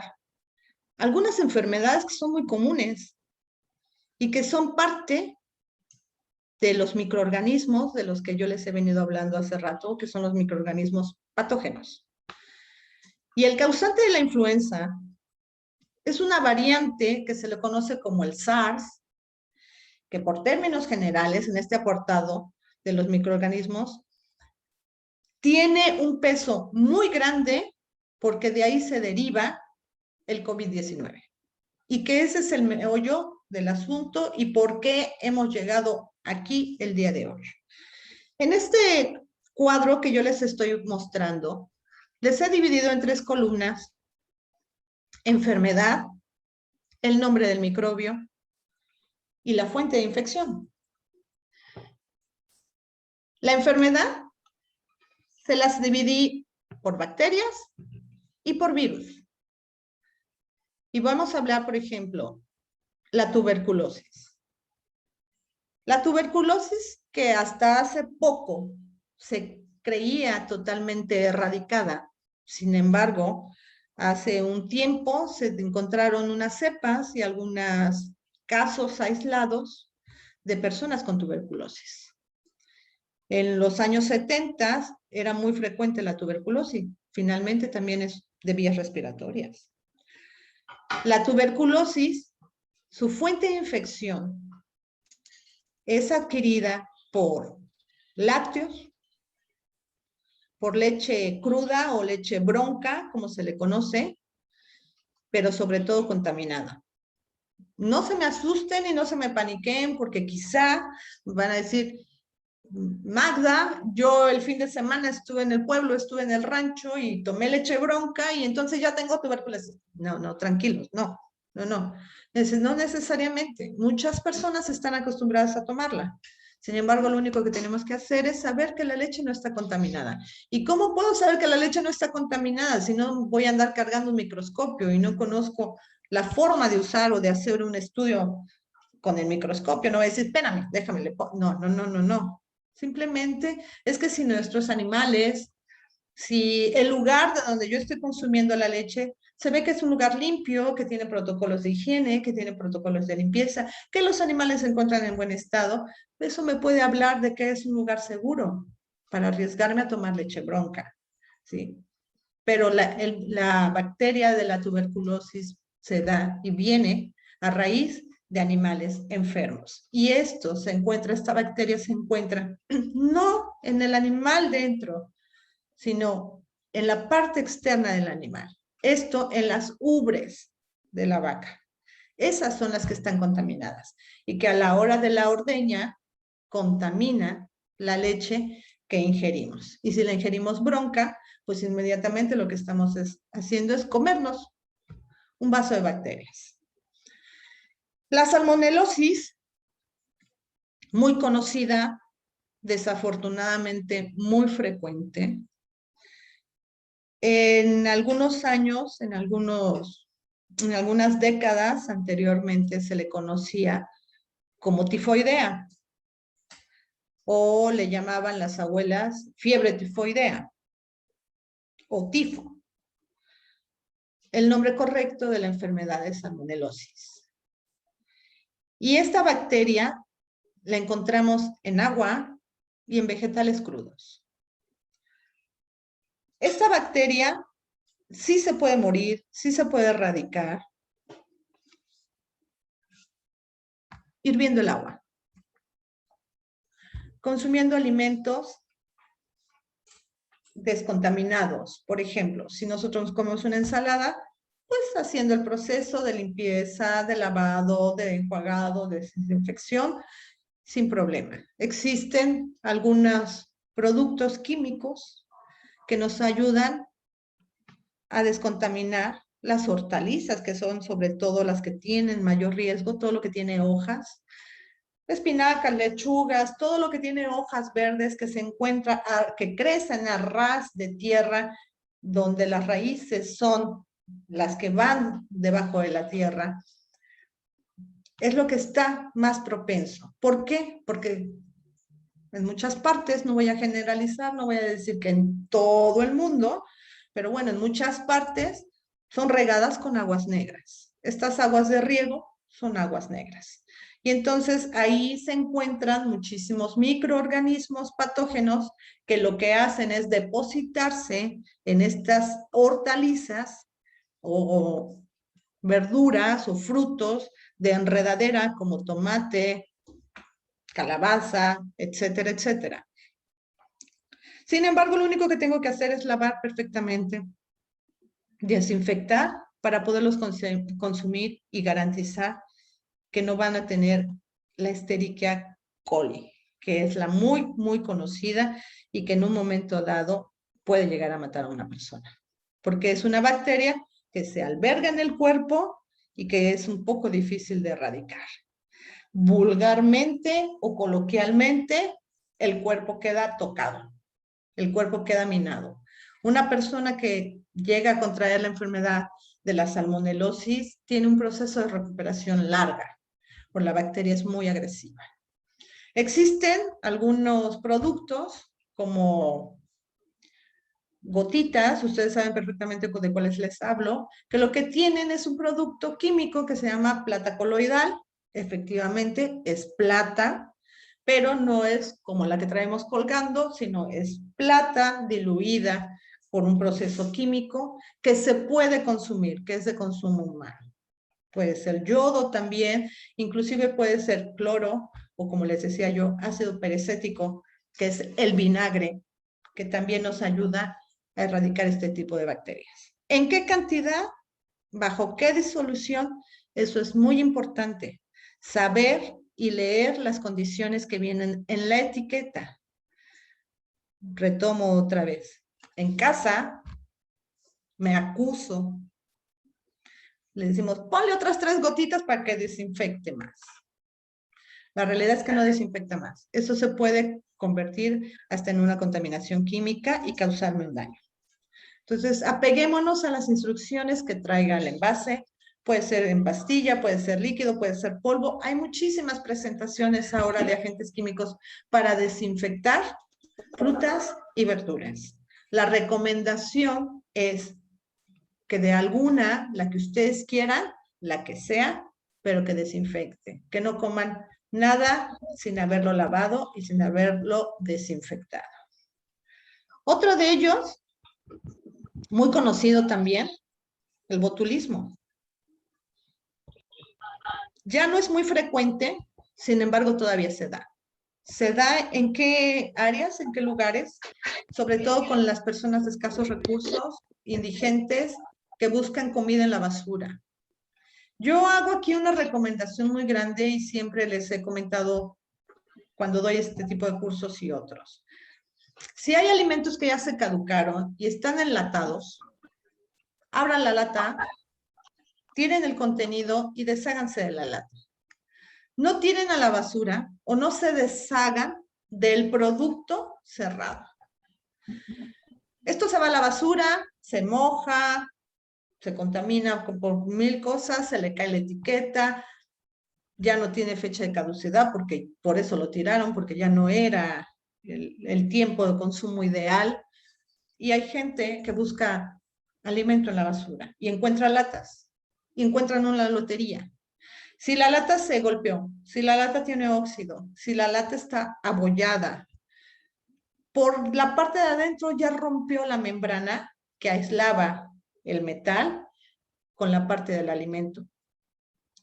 algunas enfermedades que son muy comunes y que son parte de los microorganismos de los que yo les he venido hablando hace rato, que son los microorganismos patógenos. Y el causante de la influenza es una variante que se le conoce como el SARS, que por términos generales, en este apartado de los microorganismos, tiene un peso muy grande porque de ahí se deriva el COVID-19. Y que ese es el meollo del asunto y por qué hemos llegado aquí el día de hoy. En este cuadro que yo les estoy mostrando, les he dividido en 3 columnas: enfermedad, el nombre del microbio y la fuente de infección. La enfermedad se las dividí por bacterias y por virus. Y vamos a hablar, por ejemplo, la tuberculosis. La tuberculosis, que hasta hace poco se creía totalmente erradicada. Sin embargo, hace un tiempo se encontraron unas cepas y algunos casos aislados de personas con tuberculosis. En los años 70 era muy frecuente la tuberculosis. Finalmente también es de vías respiratorias. La tuberculosis, su fuente de infección es adquirida por lácteos, por leche cruda o leche bronca, como se le conoce, pero sobre todo contaminada. No se me asusten y no se me paniquen porque quizá van a decir: Magda, yo el fin de semana estuve en el pueblo, estuve en el rancho y tomé leche bronca y entonces ya tengo tuberculosis. No, tranquilos, no necesariamente. Muchas personas están acostumbradas a tomarla. Sin embargo, lo único que tenemos que hacer es saber que la leche no está contaminada. ¿Y cómo puedo saber que la leche no está contaminada si no voy a andar cargando un microscopio y no conozco la forma de usar o de hacer un estudio con el microscopio? No voy a decir, espérame, déjame, no. Simplemente es que si nuestros animales, si el lugar de donde yo estoy consumiendo la leche, se ve que es un lugar limpio, que tiene protocolos de higiene, que tiene protocolos de limpieza, que los animales se encuentran en buen estado, eso me puede hablar de que es un lugar seguro para arriesgarme a tomar leche bronca, ¿sí? Pero la bacteria de la tuberculosis se da y viene a raíz de animales enfermos. Y esta bacteria se encuentra no en el animal dentro, sino en la parte externa del animal. Esto en las ubres de la vaca. Esas son las que están contaminadas y que a la hora de la ordeña contamina la leche que ingerimos. Y si la ingerimos bronca, pues inmediatamente lo que estamos haciendo es comernos un vaso de bacterias. La salmonelosis, muy conocida, desafortunadamente muy frecuente. En algunos años, en algunas décadas anteriormente se le conocía como tifoidea, o le llamaban las abuelas fiebre tifoidea o tifo. El nombre correcto de la enfermedad es salmonelosis. Y esta bacteria la encontramos en agua y en vegetales crudos. Esta bacteria sí se puede morir, sí se puede erradicar hirviendo el agua, consumiendo alimentos descontaminados. Por ejemplo, si nosotros comemos una ensalada, pues haciendo el proceso de limpieza, de lavado, de enjuagado, de desinfección, sin problema. Existen algunos productos químicos que nos ayudan a descontaminar las hortalizas, que son sobre todo las que tienen mayor riesgo, todo lo que tiene hojas, espinacas, lechugas, todo lo que tiene hojas verdes que se encuentra, que crecen a ras de tierra, donde las raíces son las que van debajo de la tierra, es lo que está más propenso. ¿Por qué? Porque en muchas partes, no voy a generalizar, no voy a decir que en todo el mundo, pero bueno, en muchas partes son regadas con aguas negras. Estas aguas de riego son aguas negras. Y entonces ahí se encuentran muchísimos microorganismos patógenos que lo que hacen es depositarse en estas hortalizas o verduras o frutos de enredadera como tomate, calabaza, etcétera, etcétera. Sin embargo, lo único que tengo que hacer es lavar perfectamente, desinfectar para poderlos consumir y garantizar que no van a tener la Escherichia coli, que es la muy conocida y que en un momento dado puede llegar a matar a una persona, porque es una bacteria que se alberga en el cuerpo y que es un poco difícil de erradicar. Vulgarmente o coloquialmente, el cuerpo queda tocado, el cuerpo queda minado. Una persona que llega a contraer la enfermedad de la salmonelosis tiene un proceso de recuperación larga, porque la bacteria es muy agresiva. Existen algunos productos como gotitas, ustedes saben perfectamente de cuáles les hablo, que lo que tienen es un producto químico que se llama plata coloidal. Efectivamente es plata, pero no es como la que traemos colgando, sino es plata diluida por un proceso químico que se puede consumir, que es de consumo humano. Puede ser yodo también, inclusive puede ser cloro, o como les decía yo, ácido peracético, que es el vinagre, que también nos ayuda a erradicar este tipo de bacterias. ¿En qué cantidad? ¿Bajo qué disolución? Eso es muy importante. Saber y leer las condiciones que vienen en la etiqueta. Retomo otra vez. En casa, me acuso. Le decimos, ponle otras 3 gotitas para que desinfecte más. La realidad es que no desinfecta más. Eso se puede convertir hasta en una contaminación química y causarme un daño. Entonces, apeguémonos a las instrucciones que traiga el envase. Puede ser en pastilla, puede ser líquido, puede ser polvo. Hay muchísimas presentaciones ahora de agentes químicos para desinfectar frutas y verduras. La recomendación es que de alguna, la que ustedes quieran, la que sea, pero que desinfecte. Que no coman nada sin haberlo lavado y sin haberlo desinfectado. Otro de ellos, muy conocido también, el botulismo. Ya no es muy frecuente, sin embargo todavía se da. ¿Se da en qué áreas, en qué lugares? Sobre todo con las personas de escasos recursos, indigentes, que buscan comida en la basura. Yo hago aquí una recomendación muy grande y siempre les he comentado cuando doy este tipo de cursos y otros. Si hay alimentos que ya se caducaron y están enlatados, abran la lata, tiren el contenido y desháganse de la lata. No tiren a la basura o no se deshagan del producto cerrado. Esto se va a la basura, se moja, se contamina por 1000 cosas, se le cae la etiqueta, ya no tiene fecha de caducidad porque por eso lo tiraron, porque ya no era el tiempo de consumo ideal. Y hay gente que busca alimento en la basura y encuentra latas, y encuentran una lotería. Si la lata se golpeó, si la lata tiene óxido, si la lata está abollada, por la parte de adentro ya rompió la membrana que aislaba el metal con la parte del alimento.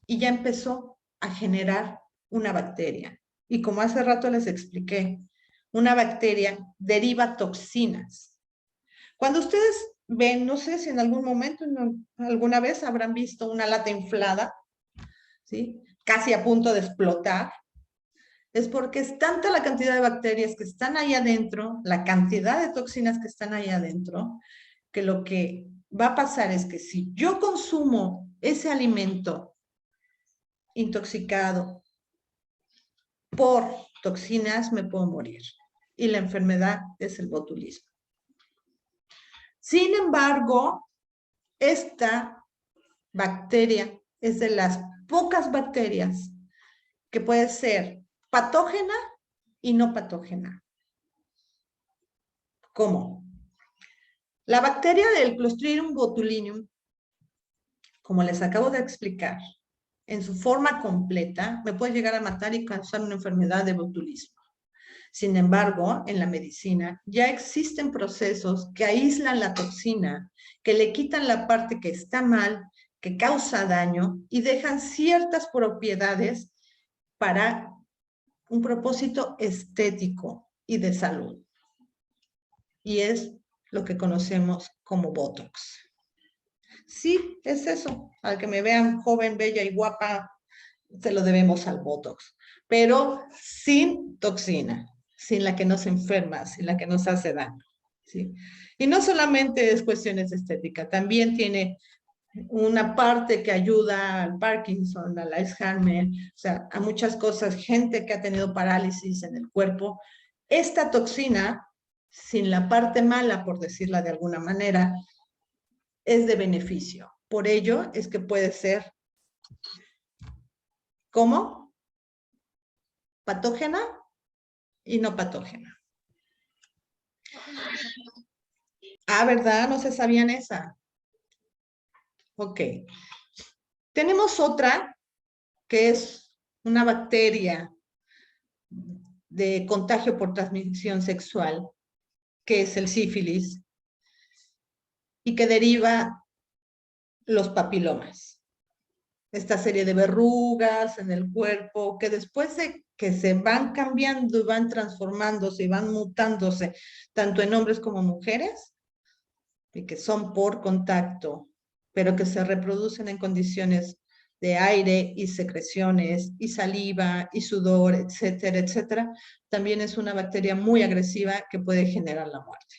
Y ya empezó a generar una bacteria. Y como hace rato les expliqué, una bacteria deriva toxinas. Cuando ustedes ven, no sé si en algún momento, alguna vez habrán visto una lata inflada, ¿sí? Casi a punto de explotar. es porque es tanta la cantidad de bacterias que están ahí adentro, la cantidad de toxinas que están ahí adentro, que lo que va a pasar es que si yo consumo ese alimento intoxicado por toxinas, me puedo morir. Y la enfermedad es el botulismo. Sin embargo, esta bacteria es de las pocas bacterias que puede ser patógena y no patógena. ¿Cómo? La bacteria del Clostridium botulinum, como les acabo de explicar, en su forma completa, me puede llegar a matar y causar una enfermedad de botulismo. Sin embargo, en la medicina ya existen procesos que aíslan la toxina, que le quitan la parte que está mal, que causa daño y dejan ciertas propiedades para un propósito estético y de salud. Y es lo que conocemos como Botox. Sí, es eso. Al que me vean joven, bella y guapa, se lo debemos al Botox. Pero sin toxina, sin la que nos enferma, sin la que nos hace daño. ¿Sí? Y no solamente es cuestiones estéticas, también tiene una parte que ayuda al Parkinson, al Alzheimer, o sea, a muchas cosas, gente que ha tenido parálisis en el cuerpo. Esta toxina, sin la parte mala, por decirla de alguna manera, es de beneficio. Por ello es que puede ser, ¿cómo? Patógena y no patógena. Ah, ¿verdad? No se sabían esa. Ok. Tenemos otra que es una bacteria de contagio por transmisión sexual, que es el sífilis, y que deriva los papilomas. Esta serie de verrugas en el cuerpo, que después de que se van cambiando y van transformándose y van mutándose, tanto en hombres como mujeres, y que son por contacto, pero que se reproducen en condiciones de aire y secreciones y saliva y sudor, etcétera, etcétera, también es una bacteria muy agresiva que puede generar la muerte.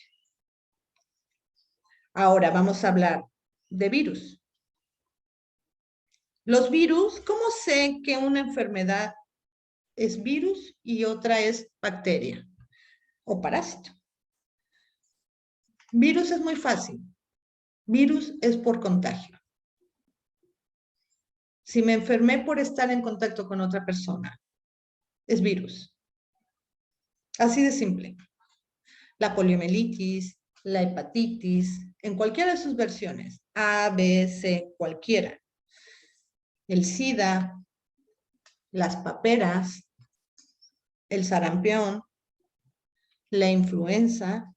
Ahora vamos a hablar de virus. Los virus, ¿cómo sé que una enfermedad es virus y otra es bacteria o parásito? Virus es muy fácil. Virus es por contagio. Si me enfermé por estar en contacto con otra persona, es virus. Así de simple. La poliomielitis, la hepatitis, en cualquiera de sus versiones, A, B, C, cualquiera. El SIDA, las paperas, el sarampión, la influenza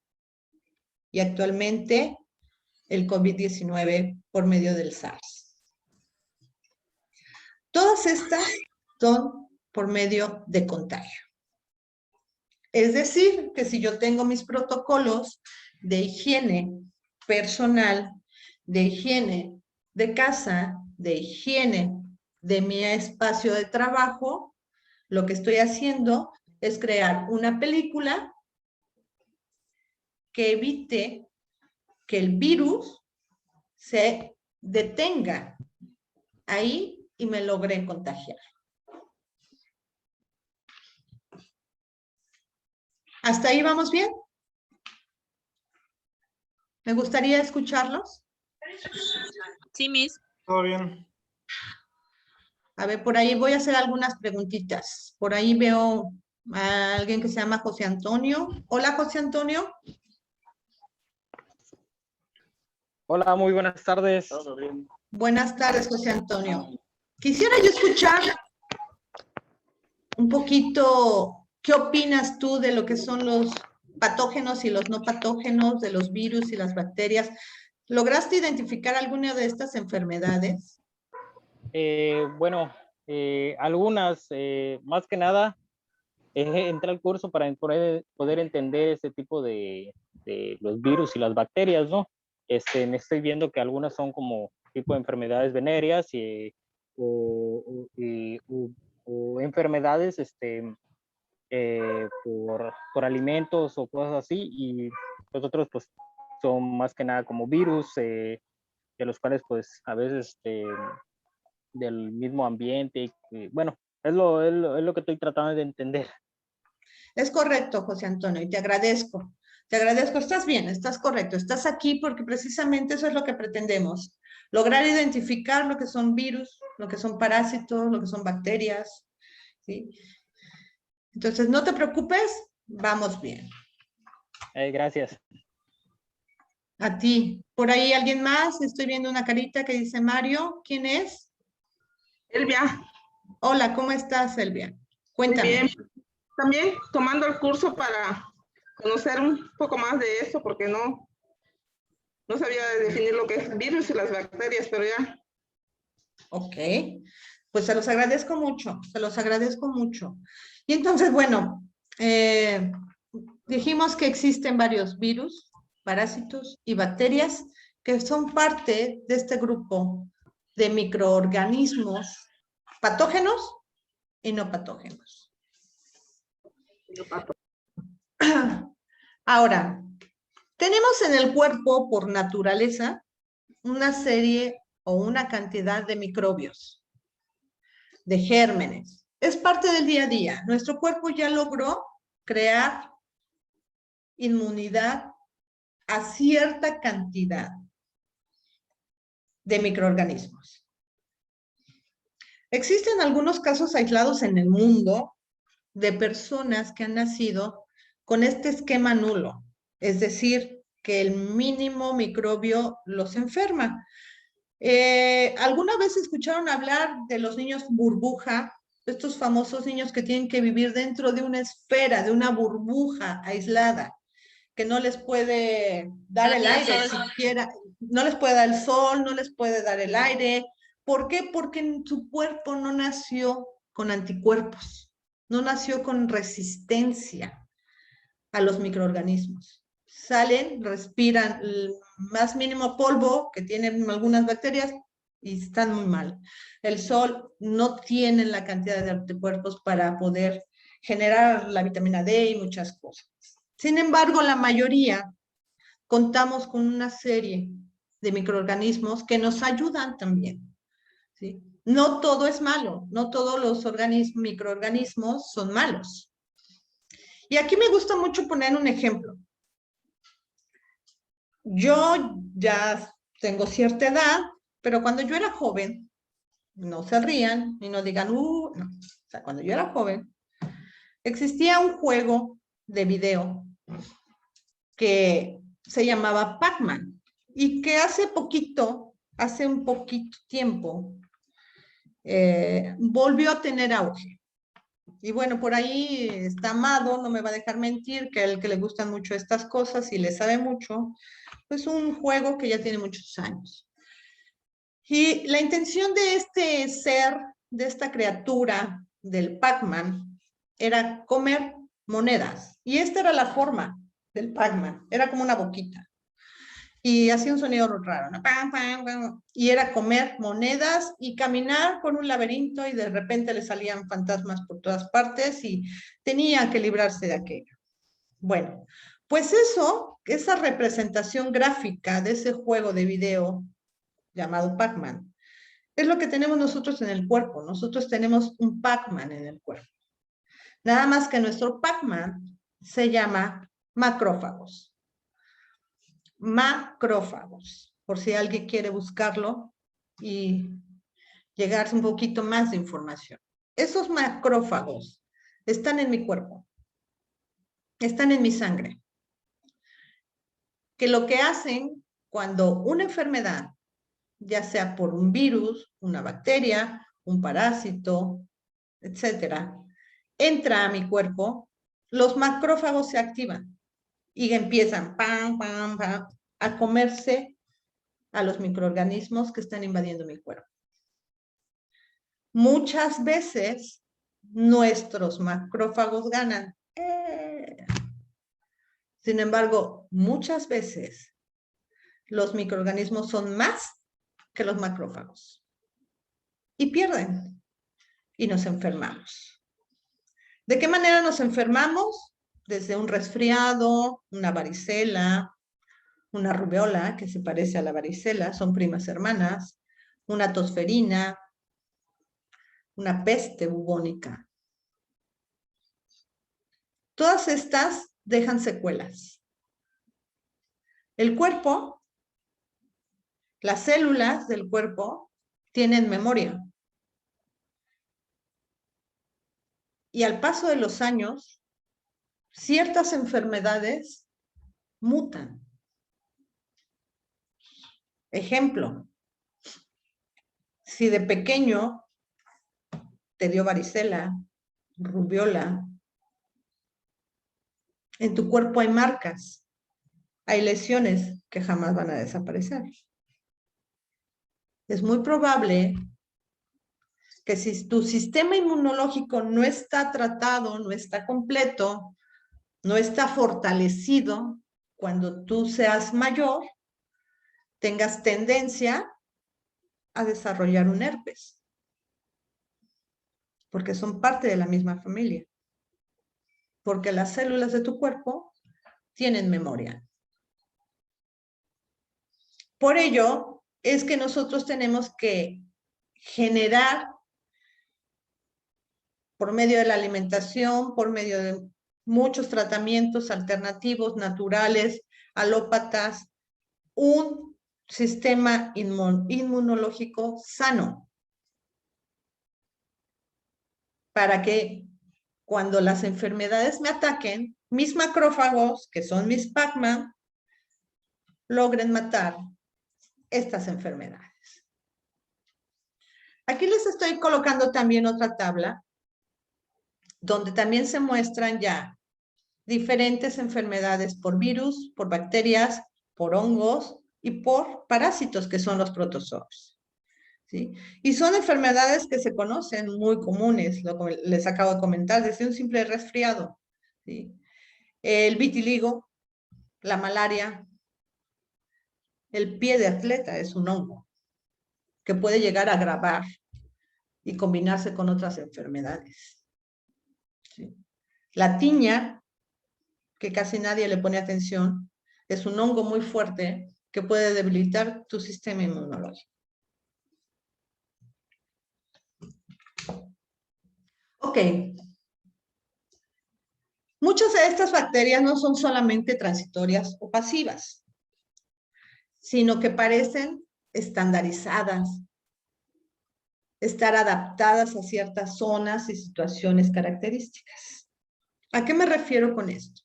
y actualmente el COVID-19 por medio del SARS. Todas estas son por medio de contagio. Es decir, que si yo tengo mis protocolos de higiene personal, de higiene de casa, de higiene de mi espacio de trabajo, lo que estoy haciendo es crear una película que evite que el virus se detenga ahí y me logre contagiar. ¿Hasta ahí vamos bien? Me gustaría escucharlos. Sí, Miss. Todo bien. A ver, por ahí voy a hacer algunas preguntitas. Por ahí veo a alguien que se llama José Antonio. Hola, José Antonio. Hola, muy buenas tardes. Buenas tardes, José Antonio. Quisiera yo escuchar un poquito, ¿qué opinas tú de lo que son los patógenos y los no patógenos, de los virus y las bacterias? ¿Lograste identificar alguna de estas enfermedades? Bueno, algunas, más que nada, entré al curso para poder entender ese tipo de los virus y las bacterias, ¿no? Me estoy viendo que algunas son como tipo de enfermedades venéreas o enfermedades por alimentos o cosas así, y los otros pues son más que nada como virus, de los cuales pues a veces del mismo ambiente, y, bueno, es lo que estoy tratando de entender. Es correcto, José Antonio, y te agradezco. Te agradezco, estás bien, estás correcto, estás aquí porque precisamente eso es lo que pretendemos. Lograr identificar lo que son virus, lo que son parásitos, lo que son bacterias, ¿sí? Entonces, no te preocupes, vamos bien. Gracias. A ti. Por ahí alguien más, estoy viendo una carita que dice Mario. ¿Quién es? Elvia, Hola, ¿cómo estás, Elvia? muy Cuéntame. bien. También tomando el curso para conocer un poco más de esto, porque no sabía definir lo que es el virus y las bacterias, pero ya. Ok, pues se los agradezco mucho, se los agradezco mucho. Y entonces, bueno, dijimos que existen varios virus, parásitos y bacterias que son parte de este grupo de microorganismos patógenos y no patógenos. Ahora, tenemos en el cuerpo por naturaleza una serie o una cantidad de microbios, de gérmenes. Es parte del día a día. Nuestro cuerpo ya logró crear inmunidad a cierta cantidad de microorganismos. Existen algunos casos aislados en el mundo de personas que han nacido con este esquema nulo, es decir, que el mínimo microbio los enferma. ¿Alguna vez escucharon hablar de los niños burbuja? Estos famosos niños que tienen que vivir dentro de una esfera, de una burbuja aislada, que no les puede dar el aire siquiera, no les puede dar el sol, no les puede dar el aire. ¿Por qué? Porque en su cuerpo no nació con anticuerpos, no nació con resistencia a los microorganismos. Salen, respiran el más mínimo polvo que tienen algunas bacterias y están muy mal. El sol no tiene la cantidad de anticuerpos para poder generar la vitamina D y muchas cosas. Sin embargo, la mayoría contamos con una serie de microorganismos que nos ayudan también, ¿sí? No todo es malo, no todos los microorganismos son malos. Y aquí me gusta mucho poner un ejemplo. Yo ya tengo cierta edad, pero cuando yo era joven, no se rían y no digan, no. O sea, cuando yo era joven, existía un juego de video que se llamaba Pac-Man y que hace un poquito tiempo, volvió a tener auge. Y bueno, por ahí está Amado, no me va a dejar mentir, que a él que le gustan mucho estas cosas y le sabe mucho, pues un juego que ya tiene muchos años. Y la intención de este ser, de esta criatura del Pac-Man, era comer monedas. Y esta era la forma del Pac-Man, era como una boquita. Y hacía un sonido raro, ¿no? Pam, pam, pam. Y era comer monedas y caminar por un laberinto y de repente le salían fantasmas por todas partes y tenía que librarse de aquello. Bueno, pues esa representación gráfica de ese juego de video llamado Pac-Man, es lo que tenemos nosotros en el cuerpo. Nosotros tenemos un Pac-Man en el cuerpo. Nada más que nuestro Pac-Man se llama macrófagos. Macrófagos, por si alguien quiere buscarlo y llegarse un poquito más de información. Esos macrófagos están en mi cuerpo, están en mi sangre, que lo que hacen cuando una enfermedad, ya sea por un virus, una bacteria, un parásito, etcétera, entra a mi cuerpo, los macrófagos se activan y empiezan pam, pam, pam, a comerse a los microorganismos que están invadiendo mi cuerpo. Muchas veces nuestros macrófagos ganan. Sin embargo, muchas veces los microorganismos son más que los macrófagos y pierden y nos enfermamos. ¿De qué manera nos enfermamos? Desde un resfriado, una varicela, una rubiola, que se parece a la varicela, son primas hermanas, una tosferina, una peste bubónica. Todas estas dejan secuelas. El cuerpo, las células del cuerpo tienen memoria. Y al paso de los años, ciertas enfermedades mutan. Ejemplo, si de pequeño te dio varicela, rubiola, en tu cuerpo hay marcas, hay lesiones que jamás van a desaparecer. Es muy probable que si tu sistema inmunológico no está tratado, no está completo, no está fortalecido, cuando tú seas mayor, tengas tendencia a desarrollar un herpes, porque son parte de la misma familia, porque las células de tu cuerpo tienen memoria. Por ello, es que nosotros tenemos que generar, por medio de la alimentación, por medio de muchos tratamientos alternativos, naturales, alópatas, un sistema inmunológico sano, para que cuando las enfermedades me ataquen, mis macrófagos, que son mis Pac-Man, logren matar estas enfermedades. Aquí les estoy colocando también otra tabla, donde también se muestran ya diferentes enfermedades por virus, por bacterias, por hongos y por parásitos, que son los protozoos. ¿Sí? Y son enfermedades que se conocen muy comunes, lo que les acabo de comentar, desde un simple resfriado. ¿Sí? El vitiligo, la malaria, el pie de atleta es un hongo que puede llegar a agravar y combinarse con otras enfermedades. ¿Sí? La tiña, que casi nadie le pone atención, es un hongo muy fuerte que puede debilitar tu sistema inmunológico. Ok. Muchas de estas bacterias no son solamente transitorias o pasivas, sino que parecen estandarizadas, estar adaptadas a ciertas zonas y situaciones características. ¿A qué me refiero con esto?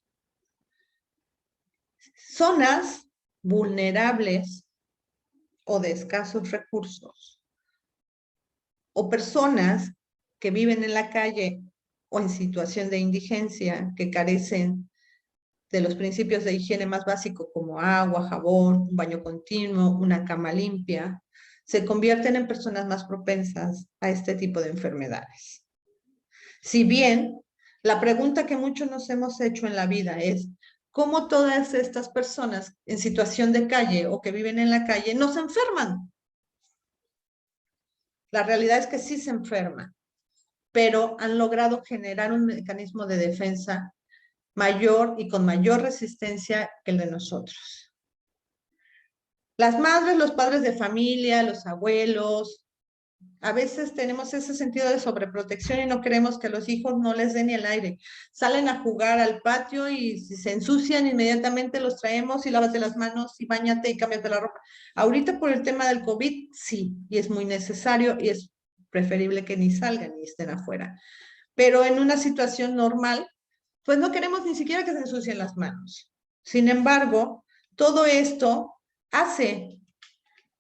Zonas vulnerables o de escasos recursos, o personas que viven en la calle o en situación de indigencia, que carecen de los principios de higiene más básicos como agua, jabón, un baño continuo, una cama limpia, se convierten en personas más propensas a este tipo de enfermedades. Si bien la pregunta que muchos nos hemos hecho en la vida es cómo todas estas personas en situación de calle o que viven en la calle no se enferman. La realidad es que sí se enferman, pero han logrado generar un mecanismo de defensa mayor y con mayor resistencia que el de nosotros. Las madres, los padres de familia, los abuelos, a veces tenemos ese sentido de sobreprotección y no queremos que los hijos no les den ni el aire. Salen a jugar al patio y si se ensucian, inmediatamente los traemos y lávate las manos y báñate y cámbiate la ropa. Ahorita por el tema del COVID, sí, y es muy necesario y es preferible que ni salgan ni estén afuera. Pero en una situación normal, pues no queremos ni siquiera que se ensucien las manos. Sin embargo, todo esto hace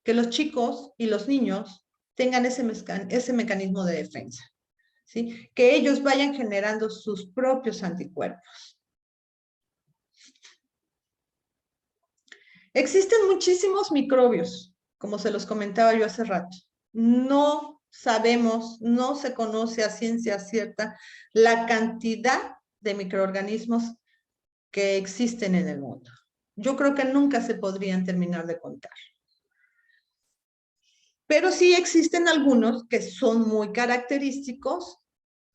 que los chicos y los niños tengan ese mecanismo de defensa, ¿sí? Que ellos vayan generando sus propios anticuerpos. Existen muchísimos microbios, como se los comentaba yo hace rato. No sabemos, no se conoce a ciencia cierta la cantidad de microorganismos que existen en el mundo. Yo creo que nunca se podrían terminar de contar. Pero sí existen algunos que son muy característicos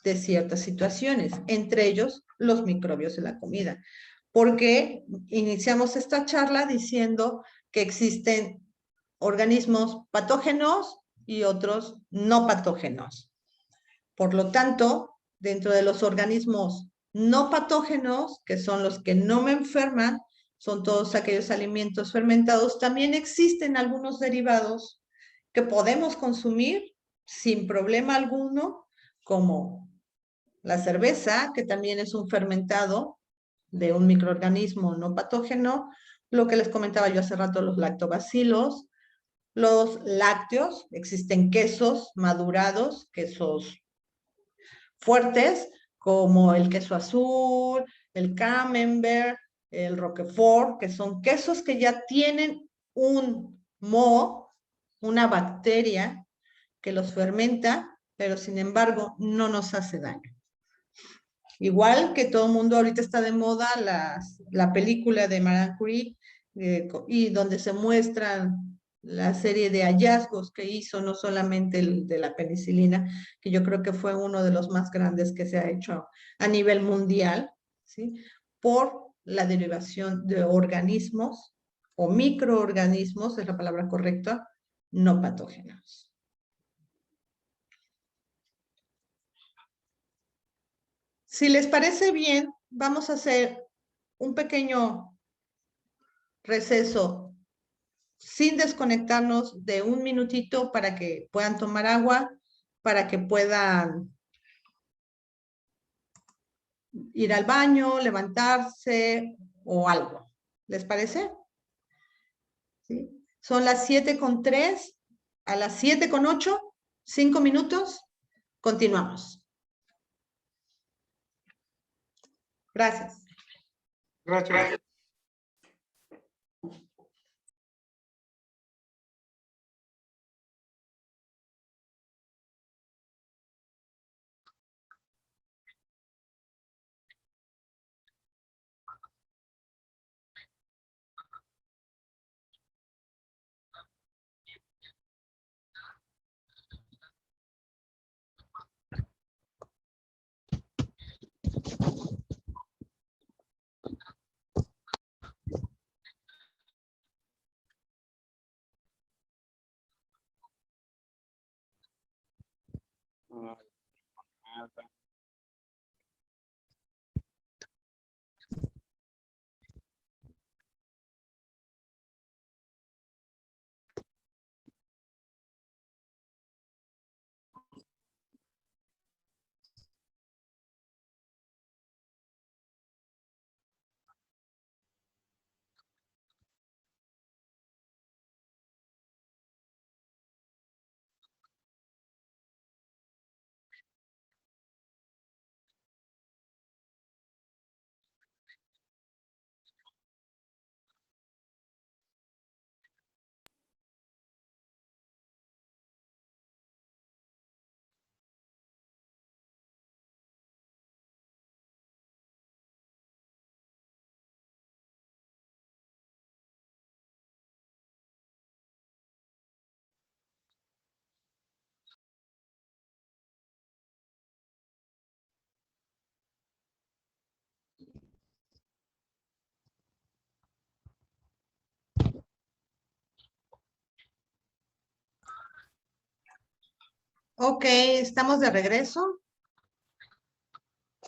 de ciertas situaciones, entre ellos los microbios de la comida. Porque iniciamos esta charla diciendo que existen organismos patógenos y otros no patógenos. Por lo tanto, dentro de los organismos no patógenos, que son los que no me enferman, son todos aquellos alimentos fermentados, también existen algunos derivados que podemos consumir sin problema alguno, como la cerveza, que también es un fermentado de un microorganismo no patógeno, lo que les comentaba yo hace rato, los lactobacilos, los lácteos, existen quesos madurados, quesos fuertes, como el queso azul, el camembert, el roquefort, que son quesos que ya tienen un moho, una bacteria que los fermenta, pero sin embargo no nos hace daño. Igual que todo el mundo ahorita está de moda la película de Marie Curie, y donde se muestran la serie de hallazgos que hizo, no solamente el de la penicilina, que yo creo que fue uno de los más grandes que se ha hecho a nivel mundial, ¿sí? Por la derivación de organismos o microorganismos, es la palabra correcta, no patógenos. Si les parece bien, vamos a hacer un pequeño receso sin desconectarnos de un minutito para que puedan tomar agua, para que puedan ir al baño, levantarse o algo. ¿Les parece? ¿Sí? Son las 7:03, a las 7:08, 5 minutos, continuamos. Gracias. Gracias. Ok, estamos de regreso.